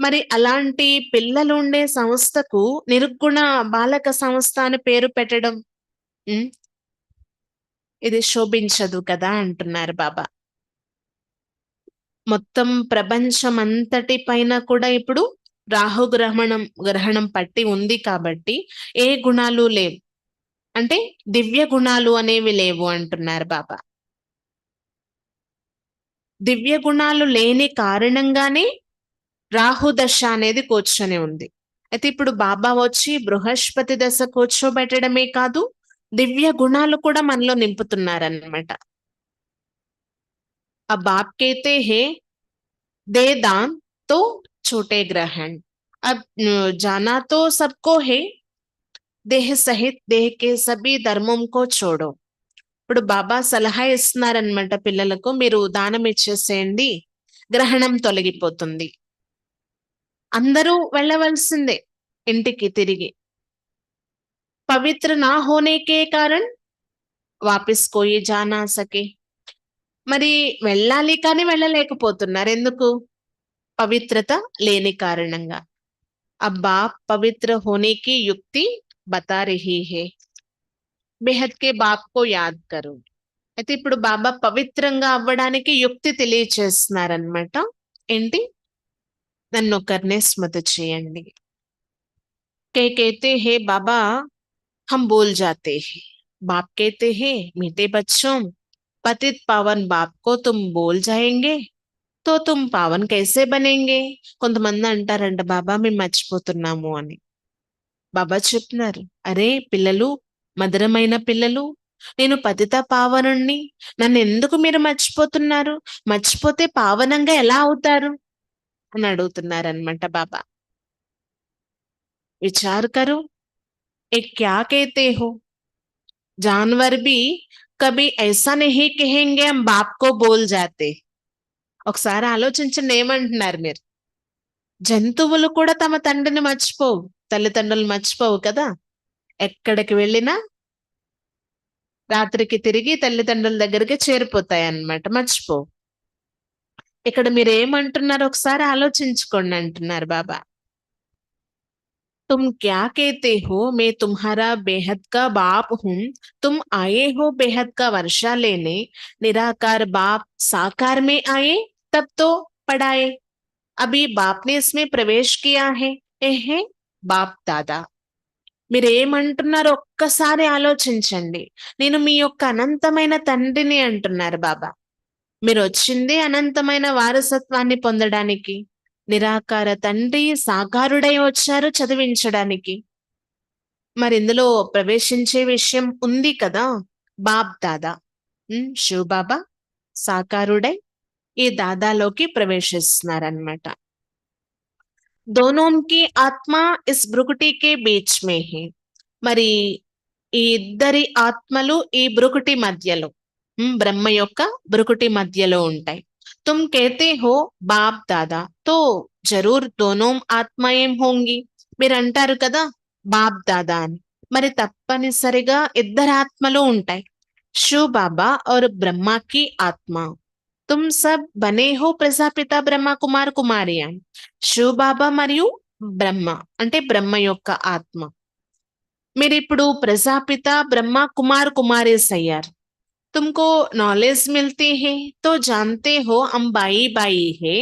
మరి అలాంటి పిల్లలు ఉండే సంస్థకు నిర్గుణ బాలక సంస్థ అని పేరు పెట్టడం ఇది శోభించదు కదా అంటున్నారు బాబా. మొత్తం ప్రపంచం అంతటి పైన కూడా ఇప్పుడు గ్రహణం పట్టి ఉంది కాబట్టి ఏ గుణాలు లేవు, అంటే దివ్య గుణాలు అనేవి లేవు అంటున్నారు బాబా. దివ్య గుణాలు లేని కారణంగానే రాహు దశ అనేది కూర్చొని ఉంది. అయితే ఇప్పుడు బాబా వచ్చి బృహస్పతి దశ కూర్చోబెట్టడమే కాదు, దివ్య గుణాలు కూడా మనలో నింపుతున్నారన్నమాట. अब बाप कहते हैं दे दान तो छोटे ग्रहण. अब जाना तो सबको है, देह सहित देह के सभी ధర్మం को छोड़ो. ఇప్పుడు బాబా సలహా ఇస్తున్నారనమాట పిల్లలకు, మీరు దానం ఇచ్చేసేయండి, గ్రహణం తొలగిపోతుంది. అందరూ వెళ్ళవలసిందే ఇంటికి తిరిగి. పవిత్ర నా హోనే కే కారణ్ వాపిస్ కోయి జా నా సకే. మరి వెళ్ళాలి కానీ వెళ్ళలేకపోతున్నారు. ఎందుకు? పవిత్రత లేని కారణంగా. అబ్బా పవిత్ర హోనే కి యుక్తి బతా రహీ హే, బేహద్ కే బాప్ కో యాద్ కరో. అయితే ఇప్పుడు బాబా పవిత్రంగా అవ్వడానికి యుక్తి తెలియచేస్తున్నారనమాట. ఏంటి? నన్నొకరినే స్మృతి చేయండి. కే कहते हैं बाबा हम बोल जाते हैं, बाप कहते हैं मीठे बच्चों पतित पावन बाप को तुम बोल जाएंगे तो तुम పావన్ कैसे बनेंगे. కొంతమంది అంటారంట బాబా మేము మర్చిపోతున్నాము అని. బాబా చెప్తున్నారు, అరే పిల్లలు, మధురమైన పిల్లలు, నేను పతిత పావనుణ్ణి, నన్ను ఎందుకు మీరు మర్చిపోతున్నారు? మర్చిపోతే పావనంగా ఎలా అవుతారు అని అడుగుతున్నారనమాట బాబా. విచార్ కరో, ఏ క్యా कहते हो, जानवर भी कभी ऐसा नहीं कहेंगे हम बाप को बोल जाते. ఒకసారి ఆలోచించండి ఏమంటున్నారు మీరు. జంతువులు కూడా తమ తండ్రిని మర్చిపోవు, తల్లిదండ్రులు మర్చిపోవు కదా. ఎక్కడికి వెళ్ళినా రాత్రికి తిరిగి తల్లిదండ్రుల దగ్గరికి చేరిపోతాయి అన్నమాట, మర్చిపోవు. ఇక్కడ మీరు ఏమంటున్నారు ఒకసారి ఆలోచించుకోండి అంటున్నారు బాబా. तुम क्या कहते हो, मैं तुम्हारा बेहद का बाप हूं, तुम आए हो बेहद का वर्षा लेने, निराकार बाप साकार में आए तब तो पढ़ाए, अभी बाप ने इसमें प्रवेश किया है, ये है बाप दादा. మీరేమంటున్నారో ఒక్కసారి ఆలోచించండి. నేను మీ యొక్క అనంతమైన తండ్రిని అంటున్నారు బాబా. మీరు వచ్చింది అనంతమైన వారసత్వాన్ని పొందడానికి. నిరాకార తండ్రి సాకారుడై వచ్చారు చదివించడానికి. మరి ఇందులో ప్రవేశించే విషయం ఉంది కదా, బాప్ దాదా. శివ బాబా సాకారుడై ఈ దాదాలోకి ప్రవేశిస్తున్నారన్నమాట. दोनों की आत्मा इस భృకుటి के बीच में है. మరి ఈ ఇద్దరి ఆత్మలు ఈ భృకుటి మధ్యలో, బ్రహ్మ యొక్క భృకుటి మధ్యలో ఉంటాయి. तुम कहते हो बाप दादा तो जरूर दोनों ఆత్మయేం होंगी. మీరు అంటారు కదా బాప్ దాదా అని, మరి తప్పనిసరిగా ఇద్దరు ఆత్మలు ఉంటాయి. శివ బాబా और బ్రహ్మ की ఆత్మ. तुम सब बने हो ప్రజాపిత బ్రహ్మ కుమార్ కుమారియా. శివ బాబా మరియు బ్రహ్మ అంటే బ్రహ్మ యొక్క ఆత్మ. మీరు ఇప్పుడు ప్రజాపిత బ్రహ్మ కుమార్ కుమారీస్ అయ్యారు. तुमको नॉलेज मिलती है तो जानते हो हम भाई भाई है,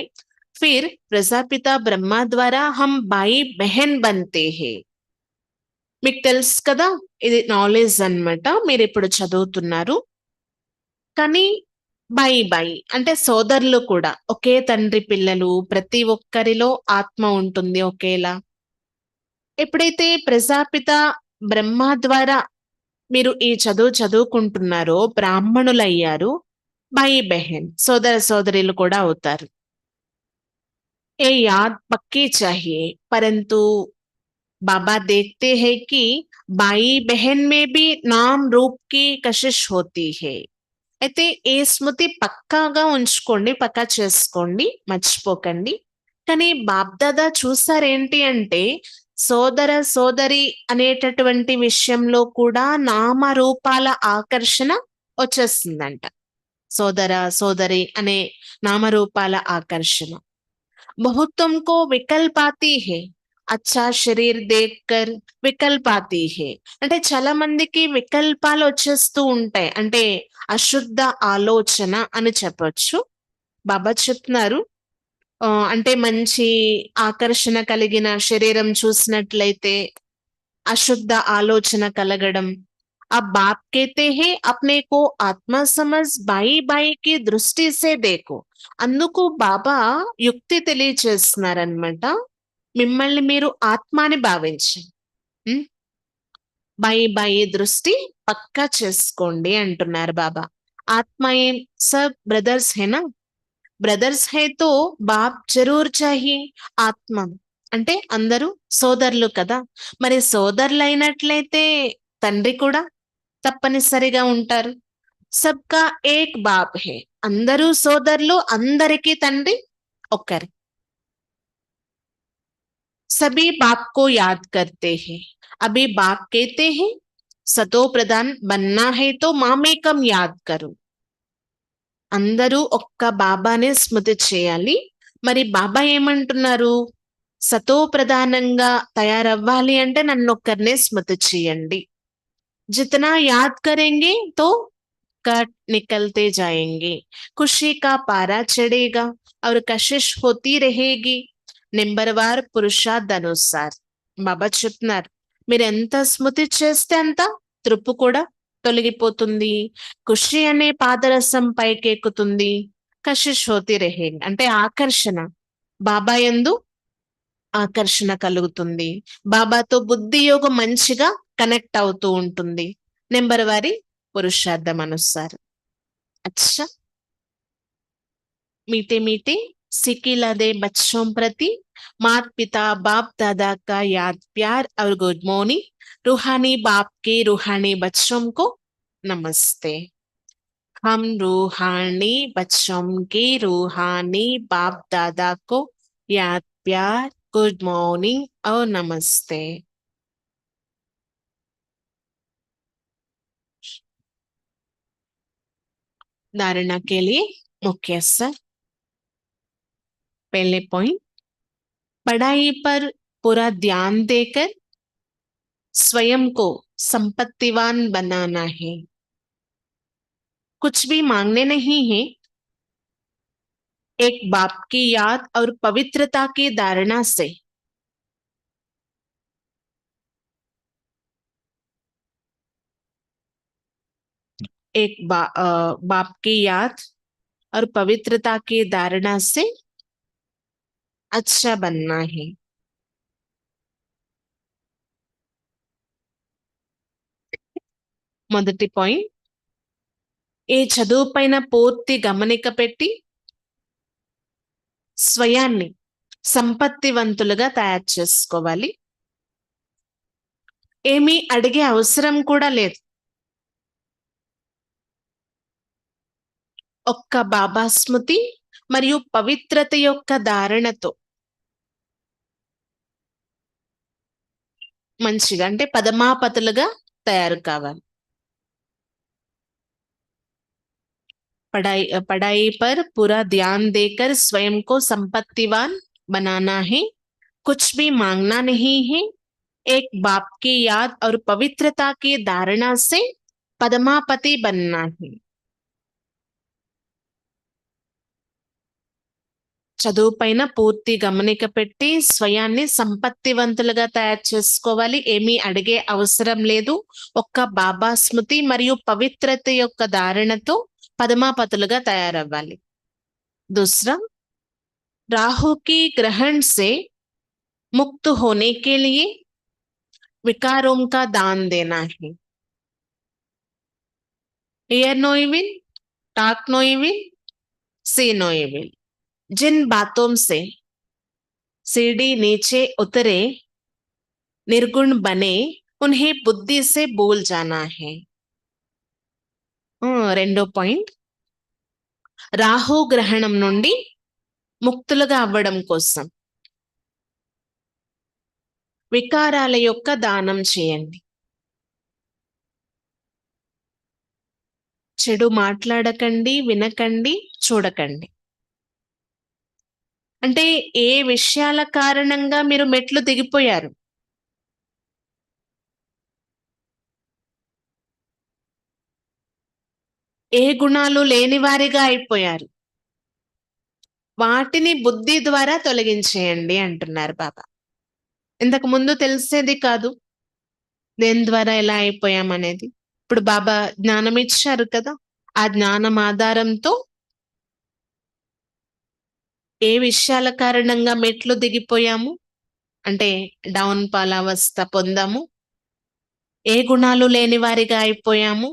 फिर ప్రజాపిత బ్రహ్మ ద్వారా हम भाई बहन बनते हैं. మీకు తెలుసు కదా, ఇది నాలెడ్జ్ అన్నమాట. మీరు ఇప్పుడు చదువుతున్నారు కానీ బాయి బాయి అంటే సోదరులు కూడా, ఒకే తండ్రి పిల్లలు, ప్రతి ఒక్కరిలో ఆత్మ ఉంటుంది ఒకేలా. ఎప్పుడైతే ప్రజాపిత బ్రహ్మ ద్వారా మీరు ఈ చదువు చదువుకుంటున్నారో బ్రాహ్మణులయ్యారు, బాయి బెహన్ సోదర సోదరులు కూడా అవుతారు. ఏ యాద్ పక్కీ చాహియే, పరంతు बाबा देखते हैं कि भाई बहन में भी नाम रूप की कशिश होती है. అయితే ఈ స్మృతి పక్కాగా ఉంచుకోండి, పక్కా చేసుకోండి, మర్చిపోకండి. కానీ బాబ్దాదా చూసారేంటి అంటే సోదర సోదరి అనేటటువంటి విషయంలో కూడా నామరూపాల ఆకర్షణ వచ్చేస్తుందంట. సోదర సోదరి అనే నామరూపాల ఆకర్షణ. बहुतों को विकल्प आती है, అచ్చా శరీర్ దేక్కర్ వికల్పాతి హే. అంటే చాలా మందికి వికల్పాలు వచ్చేస్తూ ఉంటాయి, అంటే అశుద్ధ ఆలోచన అని చెప్పొచ్చు. బాబా చెప్తున్నారు అంటే మంచి ఆకర్షణ కలిగిన శరీరం చూసినట్లయితే అశుద్ధ ఆలోచన కలగడం, अब बाप कहते हैं अपने को आत्मा समझ बाई बाई की దృష్టి से देखो. అందుకు బాబా యుక్తి తెలియచేస్తున్నారనమాట. మిమ్మల్ని మీరు ఆత్మ అని భావించండి. ఉం? బాయి బాయి దృష్టి పక్కా చేసుకోండి అంటున్నారు బాబా. ఆత్మ ఏం సబ్ బ్రదర్స్ హేనా, బ్రదర్స్ హై తో బాప్ జరూర్ చాహి. ఆత్మ అంటే అందరూ సోదరులు కదా, మరి సోదరులు అయినట్లయితే తండ్రి కూడా తప్పనిసరిగా ఉంటారు. సబ్కా ఏక్ బాప్ హే, అందరూ సోదరులు, అందరికీ తండ్రి ఒక్కరే. सभी बाप को याद करते हैं. अभी बाप कहते हैं सतो प्रधान बनना है तो मामेकम याद करो. అందరూ ఒక్క బాబానే స్మృతి చేయాలి. మరి బాబా ఏమంటున్నారు? సతో ప్రధానంగా తయారవ్వాలి అంటే నన్నొక్కరినే స్మృతి చేయండి. जितना याद करेंगे तो कट निकलते जाएंगे, खुशी का पारा चढ़ेगा और कशिश होती रहेगी నెంబర్వార్ పురుషార్థ్ అనుసార్. బాబా చెప్తున్నారు, మీరు ఎంత స్మృతి చేస్తే అంత తృప్పు కూడా తొలగిపోతుంది, ఖుషి అనే పాదరసం పైకెక్కుతుంది, కషిష్ హోతి రహే అంటే ఆకర్షణ, బాబా యందు ఆకర్షణ కలుగుతుంది, బాబాతో బుద్ధి యోగం మంచిగా కనెక్ట్ అవుతూ ఉంటుంది. నెంబర్ వారి పురుషార్థం అనుసార్. అచ్చా, मीठे मीठे सिकिला दे बच्चों प्रति मात पिता बाप दादा का याद प्यार और गुड मॉर्निंग. रूहानी बाप के रूहानी बच्चों को नमस्ते. हम रूहानी बच्चों के रूहानी बाप दादा को याद प्यार गुड मॉर्निंग और नमस्ते. धारणा के लिए मुख्य असर. पहले पॉइंट, पढ़ाई पर पूरा ध्यान देकर स्वयं को संपत्तिवान बनाना है. कुछ भी मांगने नहीं है, एक बाप की याद और पवित्रता की धारणा से बाप की याद और पवित्रता की धारणा से अच्छा बनना है. మొదటి పాయింట్, ఏ చదువు పైన పూర్తి గమనిక పెట్టి స్వయాన్ని సంపత్తివంతులుగా తయారు చేసుకోవాలి. ఏమీ అడిగే అవసరం కూడా లేదు. ఒక్క బాబా స్మృతి మరియు పవిత్రత యొక్క ధారణతో మంచిగా అంటే పదమాపతులుగా తయారు కావాలి. पढ़ाई पर पूरा ध्यान देकर स्वयं को संपत्तिवान बनाना है. कुछ भी मांगना नहीं है, एक बाप की याद और पवित्रता की धारणा से पद्मापति बनना है. చదువు పైన పూర్తి గమనిక పెట్టి స్వయాన్ని సంపత్తివంతులుగా తయారు చేసుకోవాలి. ఏమీ అడిగే అవసరం లేదు. ఒక్క బాబా స్మృతి మరియు పవిత్రత యొక్క ధారణతో పద్మాపతులుగా తయారవ్వాలి. दूसरा, राहु की ग्रहण से मुक्त होने के लिए विकारों का दान देना है. Hear no evil, talk no evil, see no evil. जिन बातों से सीढ़ी नीचे उतरे निर्गुण बने उन्हें बुद्धि से भूल जाना है. రెండో పాయింట్, రాహు గ్రహణం నుండి ముక్తులుగా అవ్వడం కోసం వికారాల యొక్క దానం చేయండి. చెడు మాట్లాడకండి, వినకండి, చూడకండి. అంటే ఏ విషయాల కారణంగా మీరు మెట్లు దిగిపోయారు, ఏ గుణాలు లేని వారిగా అయిపోయారు, వాటిని బుద్ధి ద్వారా తొలగించేయండి అంటున్నారు బాబా. ఇంతకు ముందు తెలిసేది కాదు దేని ద్వారా ఎలా అయిపోయామనేది. ఇప్పుడు బాబా జ్ఞానం ఇచ్చారు కదా! ఆ జ్ఞానం ఆధారంతో ఏ విషయాల కారణంగా మెట్లు దిగిపోయాము, అంటే డౌన్ పాలావస్థ పొందాము, ఏ గుణాలు లేని వారిగా అయిపోయాము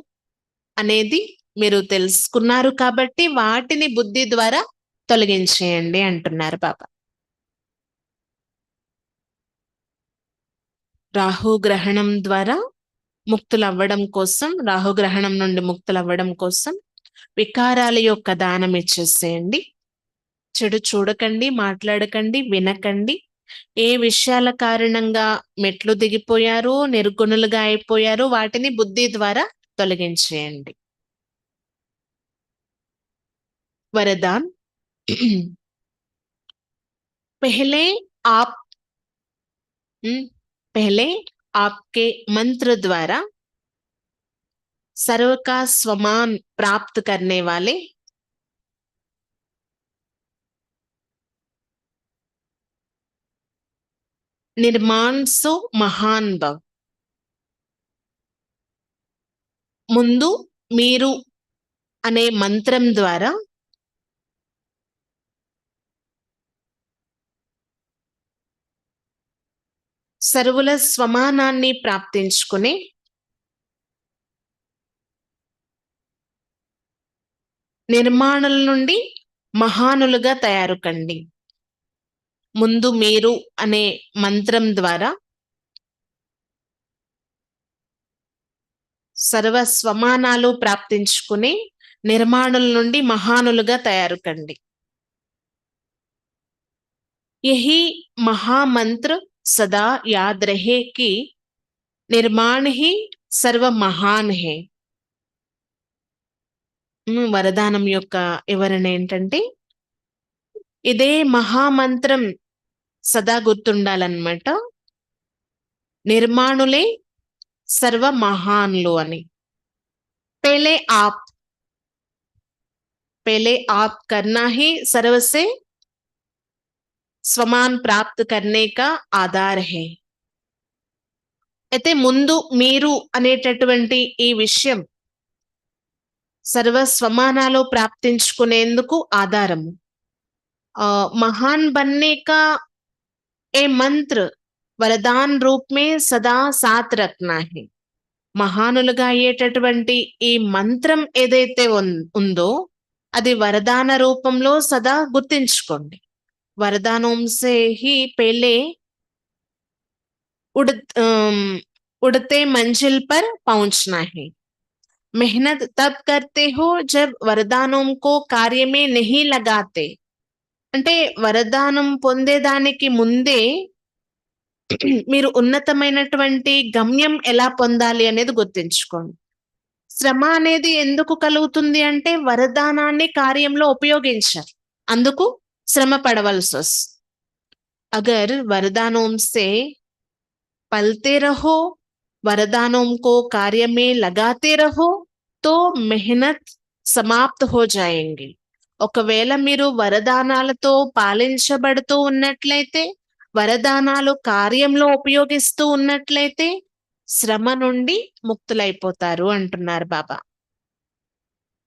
అనేది మీరు తెలుసుకున్నారు కాబట్టి వాటిని బుద్ధి ద్వారా తొలగించేయండి అంటున్నారు బాబా. రాహుగ్రహణం ద్వారా ముక్తులవ్వడం కోసం, రాహుగ్రహణం నుండి ముక్తులవ్వడం కోసం వికారాల యొక్క దానం ఇచ్చేసేయండి. చెడు చూడకండి, మాట్లాడకండి, వినకండి. ఏ విషయాల కారణంగా మెట్లు దిగిపోయారో, నిర్గుణులుగా అయిపోయారో వాటిని బుద్ధి ద్వారా తొలగించేయండి. वरदान पहले आप पहले आपके मंत्र द्वारा सर्व का स्वमान प्राप्त करने वाले निर्माण सो महान भव. ముందు మీరు అనే మంత్రం ద్వారా సర్వుల స్వమానాన్ని ప్రాప్తించుకుని నిర్మాణుల నుండి మహానులుగా తయారు కండి. ముందు మీరు అనే మంత్రం ద్వారా సర్వ స్వమానాలు ప్రాప్తించుకుని నిర్మాణుల నుండి మహానులుగా తయారు కండి. यही महामंत्र सदा याद रहे कि निर्माण ही सर्व महान है. వరదానం యొక్క వివరణ ఏంటంటే ఇదే మహామంత్రం సదా గుర్తుండాలన్నమాట. నిర్మాణులే సర్వ మహాన్లు అని. पहले आप करना ही सर्व से स्वमान प्राप्त करने का आधार है. అయితే ముందు మీరు అనేటటువంటి ఈ విషయం సర్వ స్వమానాలు ప్రాప్తించుకునేందుకు ఆధారము. महान बनने का ए मंत्र वरदान रूप में सदा साथ रखना है. మహానులుగా అయ్యేటటువంటి ఈ మంత్రం ఏదైతే ఉందో అది వరదాన రూపంలో సదా గుర్తించుకోండి. वरदानों से ही पहले उड़ते मंजिल पर पहुंचना है. मेहनत तब करते हो जब वरदानों को कार्य में नहीं लगाते. అంటే వరదానం పొందేదానికి ముందే మీరు ఉన్నతమైనటువంటి గమ్యం ఎలా పొందాలి అనేది గుర్తించుకోండి. శ్రమ అనేది ఎందుకు కలుగుతుంది అంటే వరదానాన్ని కార్యంలో ఉపయోగించాలి, అందుకు శ్రమ పడవలసి వస్తుంది. अगर वरदानों से पलते रहो, वरदानों को कार्य में लगाते रहो तो मेहनत समाप्त हो जाएंगी. ఒకవేళ మీరు వరదానాలతో పాలించబడుతూ ఉన్నట్లయితే, వరదానాలు కార్యంలో ఉపయోగిస్తూ ఉన్నట్లయితే శ్రమ నుండి ముక్తులైపోతారు అంటున్నారు బాబా.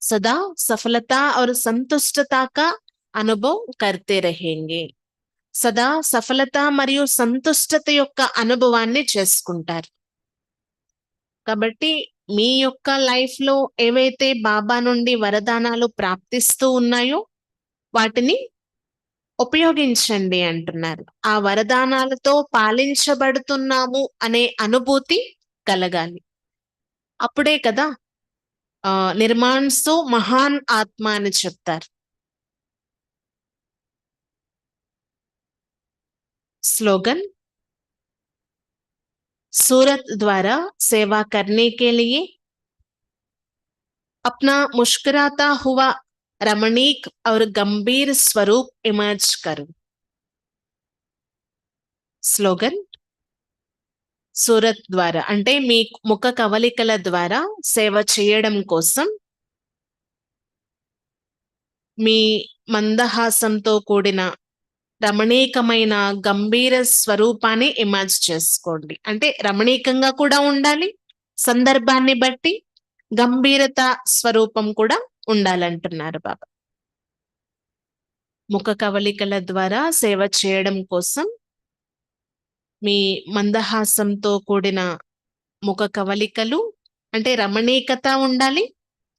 సదా సఫలతా और సంతుష్టతా का అనుభవ్ కర్తే రహేంగే. సదా సఫలత మరియు సంతుష్టత యొక్క అనుభవాన్ని చేసుకుంటారు. కాబట్టి మీ యొక్క లైఫ్ లో ఏవైతే బాబా నుండి వరదానాలు ప్రాప్తిస్తూ ఉన్నాయో వాటిని ఉపయోగించండి అంటున్నారు. ఆ వరదానాలతో పాలించబడుతున్నాము అనే అనుభూతి కలగాలి. అప్పుడే కదా నిర్మాణ్తో మహాన్ ఆత్మ అని చెప్తారు. स्लोगन सूरत द्वारा सेवा करने के लिए अपना मुस्कुराता हुआ रमणीक और गंभीर स्वरूप इमर्ज करो. स्लोगन सूरत द्वारा అంటే మీ ముఖ కవలికల ద్వారా సేవ చేయడం కోసం మీ మందహాసంతో కూడిన రమణీకమైన గంభీర స్వరూపాన్ని ఇమాజ్ చేసుకోండి. అంటే రమణీకంగా కూడా ఉండాలి, సందర్భాన్ని బట్టి గంభీరత స్వరూపం కూడా ఉండాలంటున్నారు బాబా. ముఖ కవళికల ద్వారా సేవ చేయడం కోసం మీ మందహాసంతో కూడిన ముఖ కవళికలు అంటే రమణీకత ఉండాలి.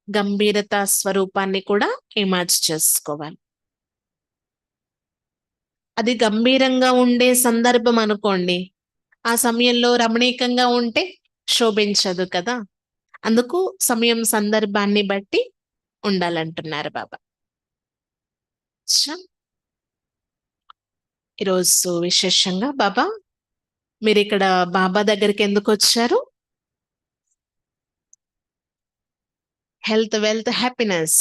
గంభీరత స్వరూపాన్ని కూడా ఇమాజ్ చేసుకోవాలి. అది గంభీరంగా ఉండే సందర్భం అనుకోండి, ఆ సమయంలో రమణీకంగా ఉంటే శోభించదు కదా. అందుకు సమయం సందర్భాన్ని బట్టి ఉండాలంటున్నారు బాబా. అచ్చా, ఈరోజు విశేషంగా బాబా మీరు ఇక్కడ బాబా దగ్గరికి ఎందుకు వచ్చారు? హెల్త్, వెల్త్, హ్యాపీనెస్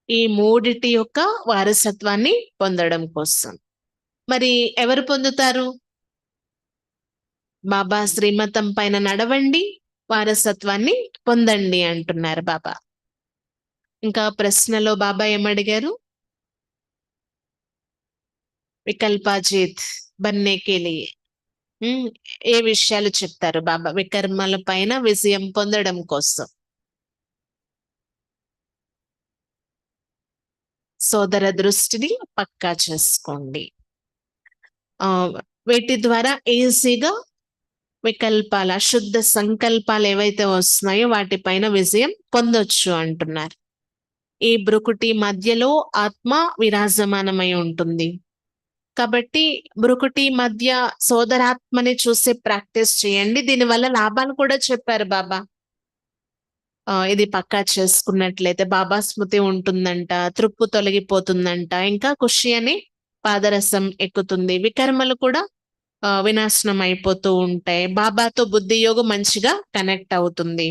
ఈ మూడిటి యొక్క వారసత్వాన్ని పొందడం కోసం. మరి ఎవరు పొందుతారు? బాబా శ్రీమతం పైన నడవండి, వారసత్వాన్ని పొందండి అంటున్నారు బాబా. ఇంకా ప్రశ్నలో బాబా ఏమడిగారు? వికల్పాజీత్ బన్నే కే లియే ఏ విషయాలు చెప్తారు బాబా వికర్మల పైన విజయం పొందడం కోసం? సోదర దృష్టిని పక్కా చేసుకోండి. ఆ వీటి ద్వారా ఈజీగా వికల్పాల శుద్ధ సంకల్పాలు ఏవైతే వస్తున్నాయో వాటిపైన విజయం పొందొచ్చు అంటున్నారు. ఈ బ్రుకుటి మధ్యలో ఆత్మ విరాజమానమై ఉంటుంది కాబట్టి బ్రుకుటి మధ్య సోదరాత్మని చూసి ప్రాక్టీస్ చేయండి. దీనివల్ల లాభాలు కూడా చెప్పారు బాబా. ఇది పక్కా చేసుకున్నట్లయితే బాబా స్మృతి ఉంటుందంట, తృప్పు తొలగిపోతుందంట, ఇంకా ఖుషి అని పాదరసం ఎక్కుతుంది, వికర్మలు కూడా వినాశనం అయిపోతూ ఉంటాయి, బాబాతో బుద్ధి యోగం మంచిగా కనెక్ట్ అవుతుంది.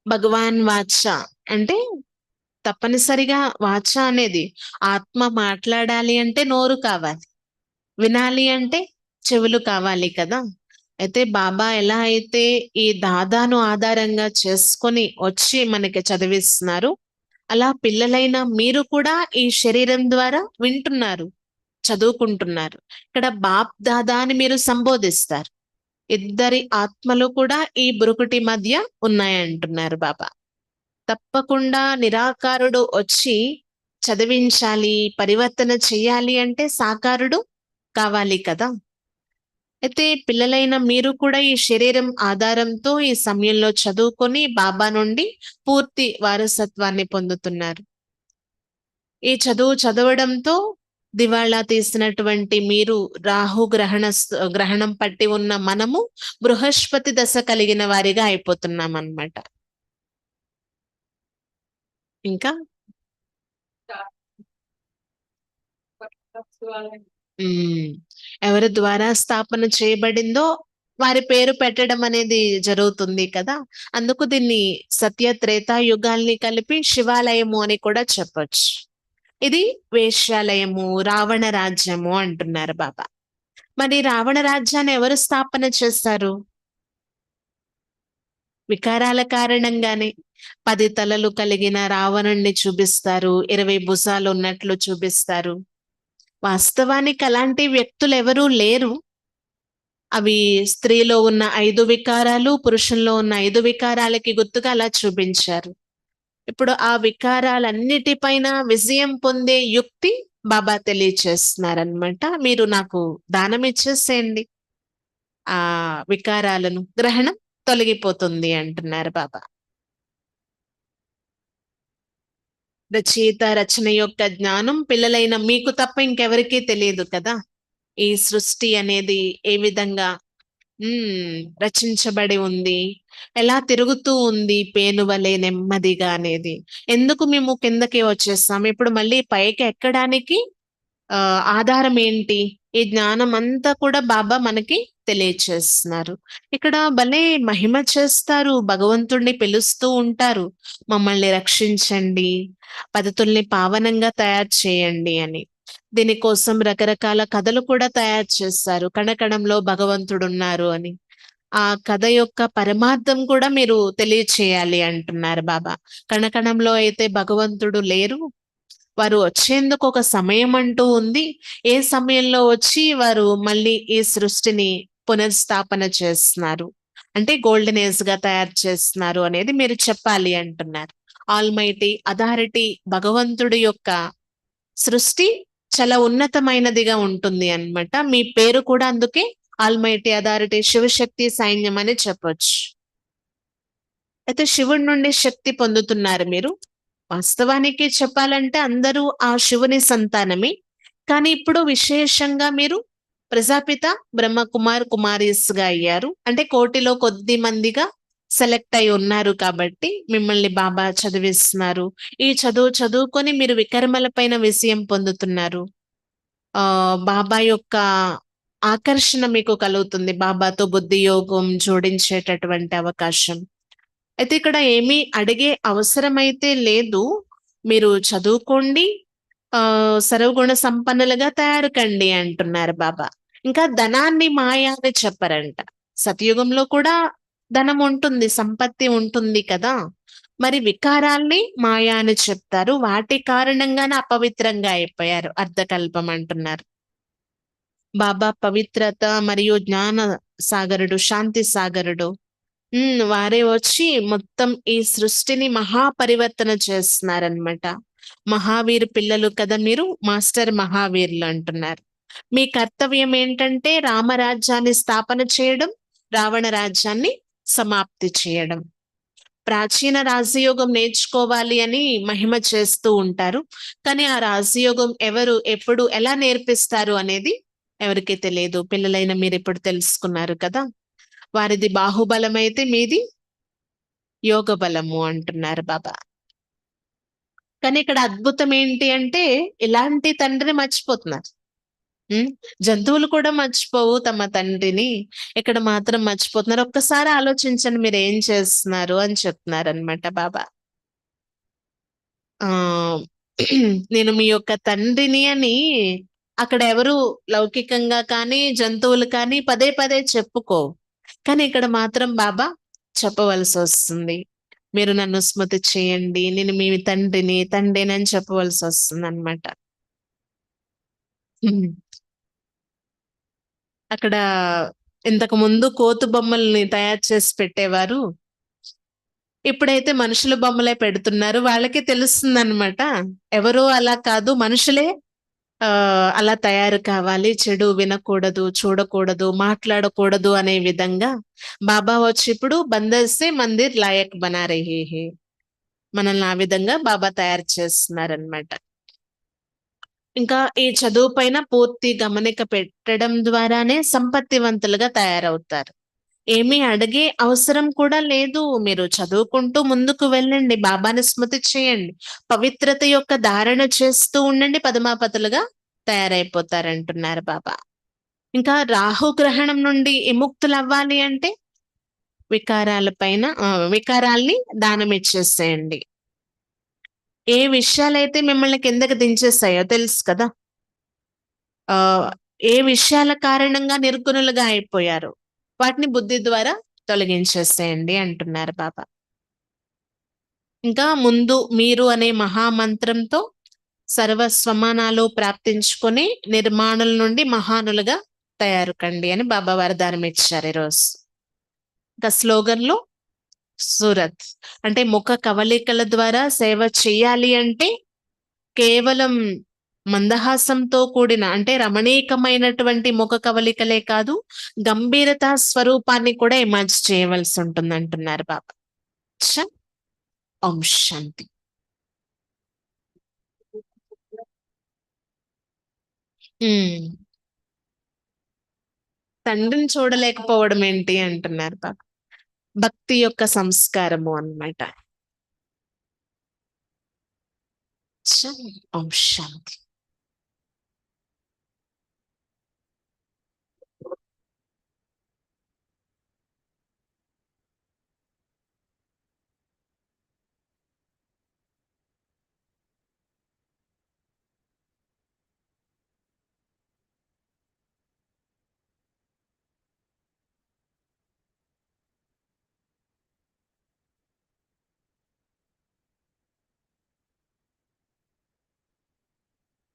భగవాన్ వాచ అంటే తప్పనిసరిగా వాచ అనేది ఆత్మ మాట్లాడాలి అంటే నోరు కావాలి, వినాలి అంటే చెవులు కావాలి కదా. అయితే బాబా ఎలా అయితే ఈ దాదాను ఆధారంగా చేసుకొని వచ్చి మనకి చదివిస్తున్నారు, అలా పిల్లలైన మీరు కూడా ఈ శరీరం ద్వారా వింటున్నారు, చదువుకుంటున్నారు. ఇక్కడ బాప్ దాదా అని మీరు సంబోధిస్తారు. ఇద్దరి ఆత్మలు కూడా ఈ బురుకుటి మధ్య ఉన్నాయంటున్నారు బాబా. తప్పకుండా నిరాకారుడు వచ్చి చదివించాలి, పరివర్తన చెయ్యాలి అంటే సాకారుడు కావాలి కదా. అయితే పిల్లలైన మీరు కూడా ఈ శరీరం ఆధారంతో ఈ సమయంలో చదువుకొని బాబా నుండి పూర్తి వారసత్వాన్ని పొందుతున్నారు. ఈ చదువు చదవడంతో దివాళా తీసినటువంటి మీరు, రాహు గ్రహణం పట్టి ఉన్న మనము బృహస్పతి దశ కలిగిన వారిగా అయిపోతున్నాం అన్నమాట. ఇంకా ఎవరి ద్వారా స్థాపన చేయబడిందో వారి పేరు పెట్టడం అనేది జరుగుతుంది కదా. అందుకు దీన్ని సత్య త్రేతాయుగాల్ని కలిపి శివాలయము అని కూడా చెప్పొచ్చు. ఇది వేశ్యాలయము, రావణ రాజ్యము అంటున్నారు బాబా. మరి రావణ రాజ్యాన్ని ఎవరు స్థాపన చేస్తారు? వికారాల కారణంగానే. 10 తలలు కలిగిన రావణుణ్ణి చూపిస్తారు, 20 భుజాలు ఉన్నట్లు చూపిస్తారు. వాస్తవానికి అలాంటి వ్యక్తులు ఎవరూ లేరు. అవి స్త్రీలో ఉన్న 5 వికారాలు, పురుషుల్లో ఉన్న 5 వికారాలకి గుర్తుగా అలా చూపించారు. ఇప్పుడు ఆ వికారాలన్నిటిపైన విజయం పొందే యుక్తి బాబా తెలియచేస్తున్నారనమాట. మీరు నాకు దానం ఇచ్చేసేయండి, ఆ వికారాలను, గ్రహణం తొలగిపోతుంది అంటున్నారు బాబా. రచయిత రచన యొక్క జ్ఞానం పిల్లలైన మీకు తప్ప ఇంకెవరికీ తెలియదు కదా. ఈ సృష్టి అనేది ఏ విధంగా రచించబడి ఉంది, ఎలా తిరుగుతూ ఉంది పేనువలే నెమ్మదిగా అనేది. ఎందుకు మేము కిందకి వచ్చేస్తాం, ఇప్పుడు మళ్ళీ పైకి ఎక్కడానికి ఆధారం ఏంటి? ఈ జ్ఞానం అంతా కూడా బాబా మనకి తెలియచేస్తున్నారు. ఇక్కడ భలే మహిమ చేస్తారు, భగవంతుడిని పిలుస్తూ ఉంటారు, మమ్మల్ని రక్షించండి, పద్ధతుల్ని పావనంగా తయారు చేయండి అని. దీనికోసం రకరకాల కథలు కూడా తయారు చేస్తారు. కణకణంలో భగవంతుడున్నారు అని. ఆ కథ యొక్క పరమార్థం కూడా మీరు తెలియచేయాలి అంటున్నారు బాబా. కణకణంలో అయితే భగవంతుడు లేరు. వారు వచ్చేందుకు ఒక సమయం అంటూ ఉంది. ఏ సమయంలో వచ్చి వారు మళ్ళీ ఈ సృష్టిని పునర్స్థాపన చేస్తున్నారు. అంటే గోల్డెన్ ఏజ్‌గా తయారు చేస్తున్నారు అనేది మీరు చెప్పాలి అంటున్నారు. ఆల్మైటీ అథారిటీ భగవంతుడి యొక్క సృష్టి చాలా ఉన్నతమైనదిగా ఉంటుంది అన్నమాట. మీ పేరు కూడా అందుకే ఆల్మైటీ అథారిటీ శివశక్తి సైన్యం అని చెప్పొచ్చు. అయితే శివుడి నుండి శక్తి పొందుతున్నారు మీరు. వాస్తవానికి చెప్పాలంటే అందరూ ఆ శివుని సంతానమే. కానీ ఇప్పుడు విశేషంగా మీరు ప్రజాపిత బ్రహ్మకుమార్ కుమారీస్‌గా అయ్యారు. అంటే కోటిలో కొద్ది మందిగా సెలెక్ట్ అయి ఉన్నారు కాబట్టి మిమ్మల్ని బాబా చదివిస్తున్నారు. ఈ చదువు చదువుకొని మీరు వికర్మల పైన విజయం పొందుతున్నారు. బాబా యొక్క ఆకర్షణ మీకు కలుగుతుంది. బాబాతో బుద్ధి యోగం జోడించేటటువంటి అవకాశం. అయితే ఇక్కడ ఏమీ అడిగే అవసరమైతే లేదు. మీరు చదువుకోండి. సర్వగుణ సంపన్నులుగా తయారు కండి అంటున్నారు బాబా. ఇంకా ధనాన్ని మాయ అని చెప్పరంట. సతయుగంలో కూడా ధనం ఉంటుంది, సంపత్తి ఉంటుంది కదా! మరి వికారాల్ని మాయ అని చెప్తారు. వాటి కారణంగానే అపవిత్రంగా అయిపోయారు. అర్ధకల్పం అంటున్నారు. బాబా పవిత్రత మరియు జ్ఞాన సాగరుడు, శాంతి సాగరుడు. వారే వచ్చి మొత్తం ఈ సృష్టిని మహాపరివర్తన చేస్తున్నారనమాట. మహావీర్ పిల్లలు కదా మీరు, మాస్టర్ మహావీరులు అంటున్నారు. మీ కర్తవ్యం ఏంటంటే రామరాజ్యాన్ని స్థాపన చేయడం, రావణ రాజ్యాన్ని సమాప్తి చేయడం. ప్రాచీన రాజయోగం నేర్చుకోవాలి అని మహిమ చేస్తూ ఉంటారు. కానీ ఆ రాజయోగం ఎవరు, ఎప్పుడు, ఎలా నేర్పిస్తారు అనేది ఎవరికీ తెలియదు. పిల్లలైన మీరిప్పుడు తెలుసుకున్నారు కదా! వారిది బాహుబలమైతే మీది యోగ బలము అంటున్నారు బాబా. కానీ ఇక్కడ అద్భుతం ఏంటి అంటే, ఇలాంటి తండ్రిని మర్చిపోతున్నారు. హ్మ్. జంతువులు కూడా మర్చిపోవు తమ తండ్రిని. ఇక్కడ మాత్రం మర్చిపోతున్నారు. ఒక్కసారి ఆలోచించండి మీరేం చేస్తున్నారు అని చెప్తున్నారనమాట బాబా. ఆహ్, నేను మీ యొక్క తండ్రిని అని అక్కడ ఎవరు లౌకికంగా కానీ, జంతువులు కానీ పదే పదే చెప్పుకోవు. కానీ ఇక్కడ మాత్రం బాబా చెప్పవలసొస్తుంది. మీరు నన్ను స్మృతి చేయండి. నేను మీ తండ్రిని, తండ్రినని చెప్పవలసొస్తుందనమాట. హ్మ్. అక్కడ ఇంతకుముందు కోతి బొమ్మల్ని తయారు చేసి పెట్టేవారు. ఇప్పుడైతే మనుషుల బొమ్మలే పెడుతున్నారు. వాళ్ళకే తెలుస్తుందనమాట. ఎవరో అలా కాదు మనుషులే అలా తయారు కావాలి. చెడు వినకూడదు, చూడకూడదు, మాట్లాడకూడదు అనే విధంగా బాబా వచ్చి ఇప్పుడు బందర్ సే మందిర్ లాయక్ బనా రహే హై. మనల్ని ఆ విధంగా బాబా తయారు చేస్తున్నారనమాట. ఇంకా ఈ చదువు పైన పూర్తి గమనిక పెట్టడం ద్వారానే సంపత్తివంతులుగా తయారవుతారు. ఏమీ అడిగే అవసరం కూడా లేదు. మీరు చదువుకుంటూ ముందుకు వెళ్ళండి. బాబాని స్మృతి చేయండి. పవిత్రత యొక్క ధారణ చేస్తూ ఉండండి. పదమాపతులుగా తయారైపోతారంటున్నారు బాబా. ఇంకా రాహు గ్రహణం నుండి విముక్తులవ్వాలి అంటే వికారాల్ని దానం ఇచ్చేసేయండి. ఏ విషయాలైతే మిమ్మల్ని కిందకి దించేస్తాయో తెలుసు కదా! ఆహ్, ఏ విషయాల కారణంగా నిర్గుణులుగా అయిపోయారో వాటిని బుద్ధి ద్వారా తొలగించేసేయండి అంటున్నారు బాబా. ఇంకా ముందు మీరు అనే మహామంత్రంతో సర్వస్వమానాలు ప్రాప్తించుకొని నిర్మాణుల నుండి మహానులుగా తయారు కండి అని బాబా వరదానం ఇచ్చారు ఈరోజు. ఇంకా స్లోగన్‌లో సూరత్ అంటే ముఖ కవళికల ద్వారా సేవ చేయాలి అంటే కేవలం మందహాసంతో కూడిన అంటే రమణీకమైనటువంటి ముఖ కవళికలే కాదు, గంభీరత స్వరూపాన్ని కూడా ఇమాజ్ చేయవలసి ఉంటుందంటున్నారు బాబా. ఛ! ఓం శాంతి. హ్మ్. తండ్రిని చూడలేకపోవడం ఏంటి అంటున్నారు బాబా. భక్తి యొక్క సంస్కారము అన్నమాట. ఛ! ఓం శాంతి.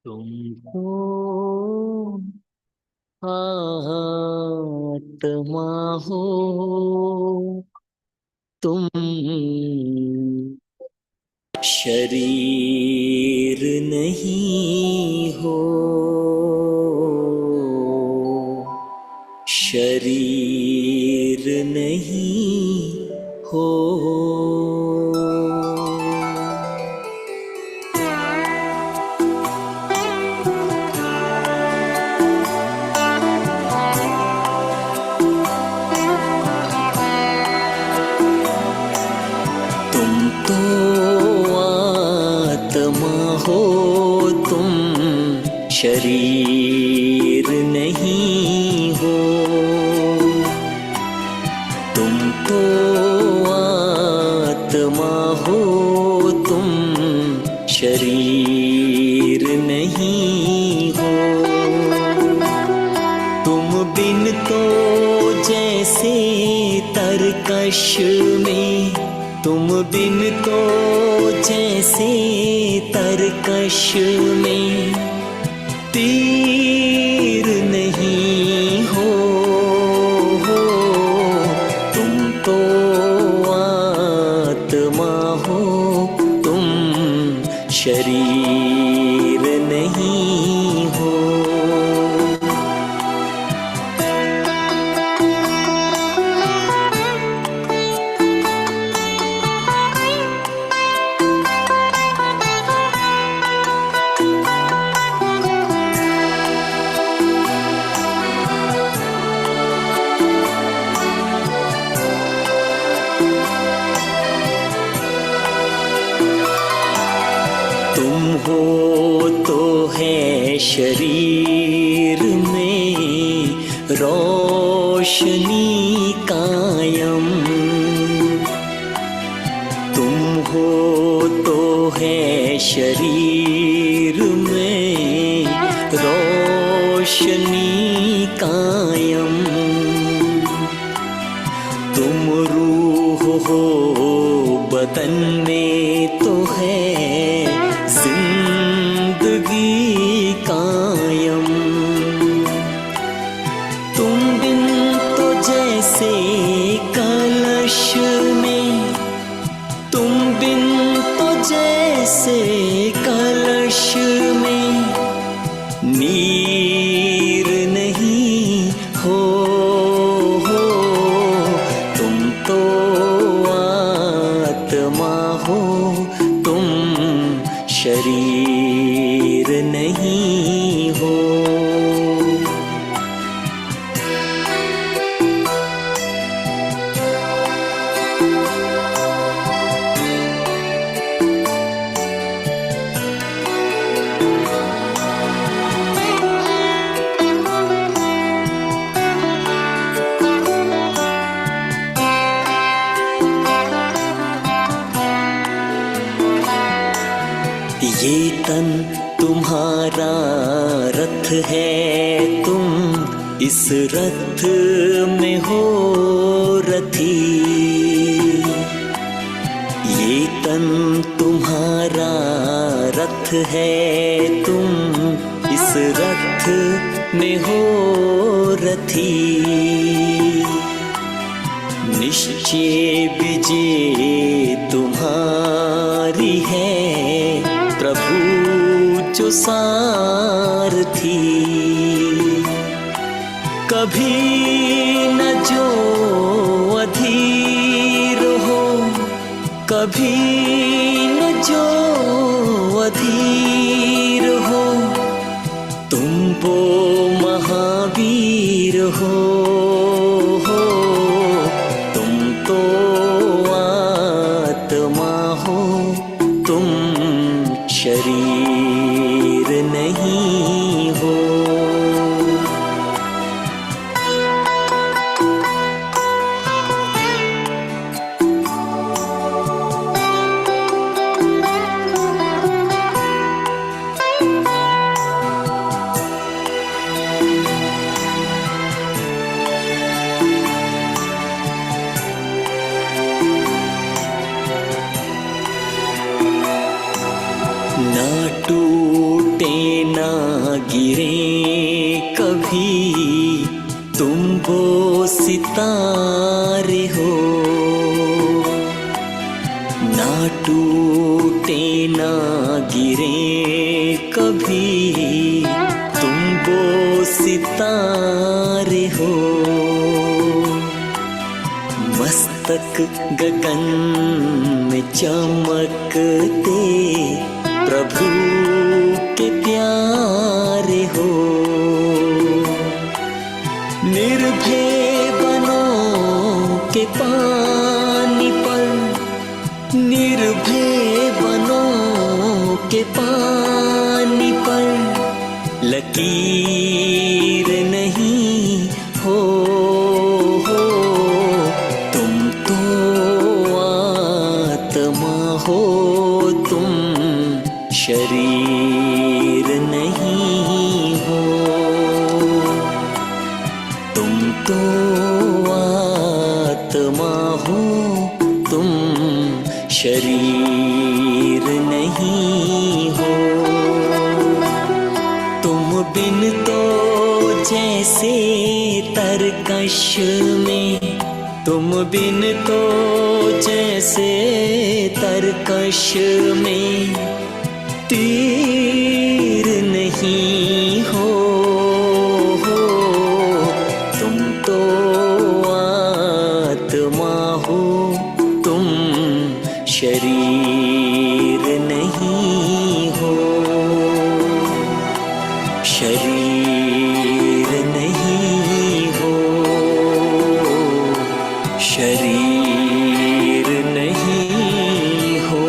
तुम हो आत्मा हो, तुम शरीर नहीं हो, शरीर नहीं हो। तुम तो आत्मा हो, तुम शरीर नहीं हो, तुम तो आत्मा हो, तुम शरीर नहीं हो। तुम बिन तो जैसे तरकश में, तुम बिन तो जैसे तरकश में तीर नहीं हो, तुम तो आत्मा हो, तुम शरीर नहीं हो। तुम हो तो है शरीर में रोशनी कायम, तुम हो तो है शरीर में रोशनी कायम। तुम रूह हो बदन में तो है जिंदगी कायम। तुम बिन तो जैसे कलश में, तुम बिन तो जैसे कलश में नीर नहीं हो, तुम तो आत्मा हो, तुम शरीर नहीं हो। ये तन तुम्हारा रथ है, तुम इस रथ में हो रथी। ये तन तुम्हारा रथ है, तुम इस रथ में हो रथी। निश्चय विजय तुम्हारी है, प्रभु जो सारथी। कभी न जो अधीर हो, कभी न जो अधीर हो, तुम वो महावीर हो, तुम तो आत्मा हो, तुम शरीर नहीं हो। न टूटे न ना गिरे कभी, तुम वो सितारे हो। ना टूटे ना गिरे कभी, तुम वो सितारे हो। मस्तक गगन में चमकते प्रभु के प्यारे हो। निर्भय बनो के पानी पर, निर्भय बनो के पानी पर लकीर नहीं हो। तुम तो आत्मा हो, तुम शरीर नहीं हो। तुम तो आत्मा हो, तुम शरीर नहीं हो। तुम बिन तो जैसे तरकश में, तुम बिन तो जैसे तरकश में तीर नहीं हो। तुम तो आत्मा हो, तुम शरीर नहीं हो। शरीर नहीं हो, शरीर नहीं हो।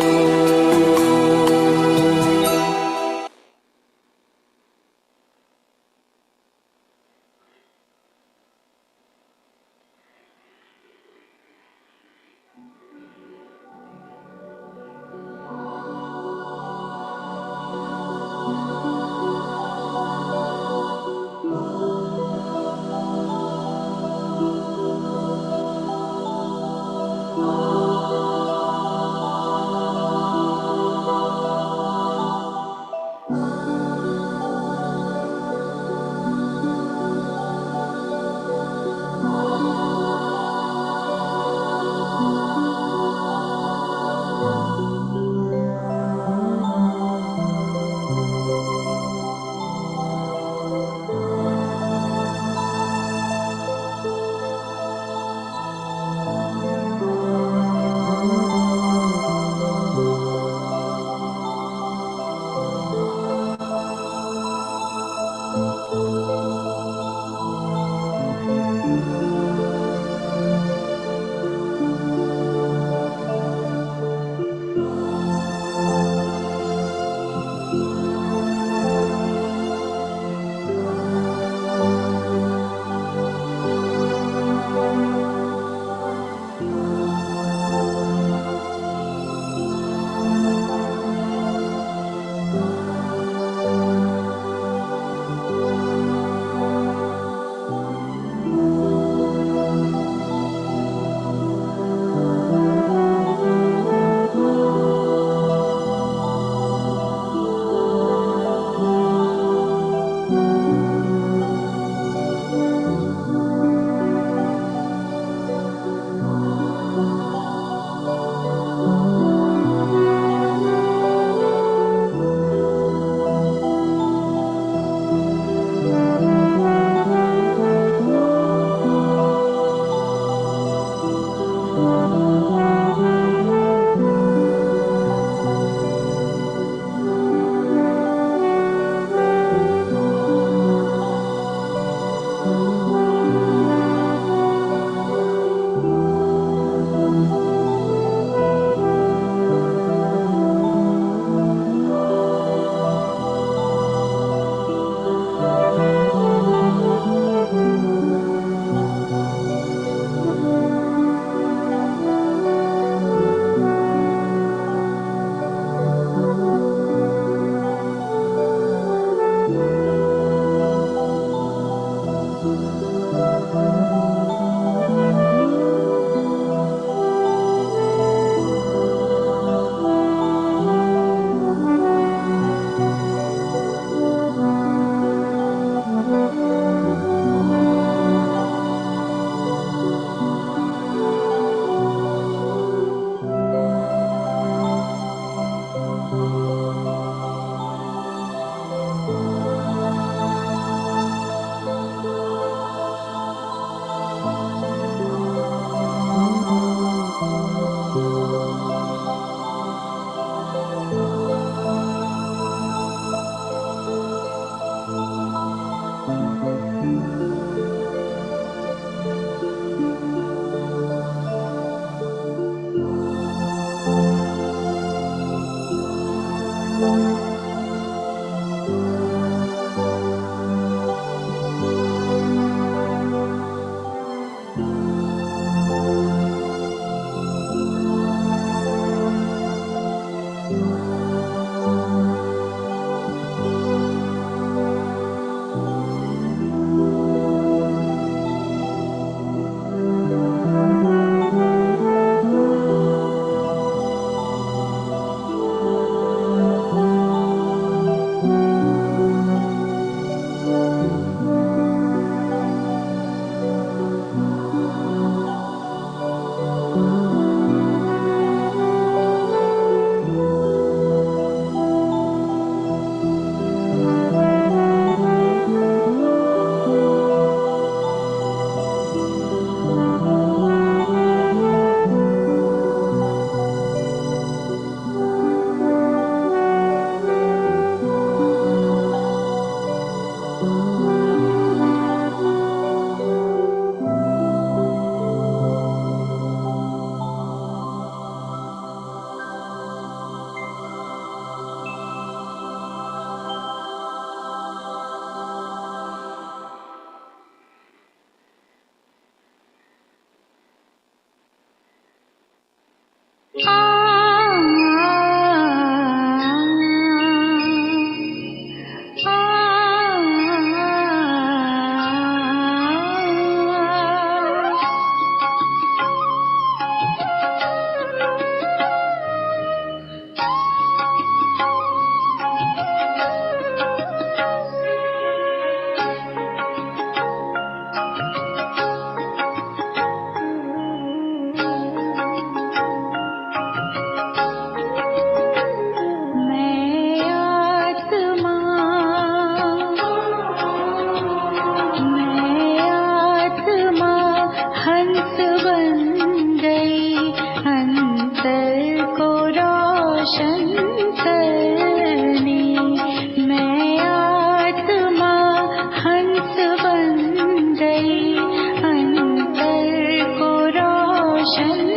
अंतर को रोशन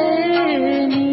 करने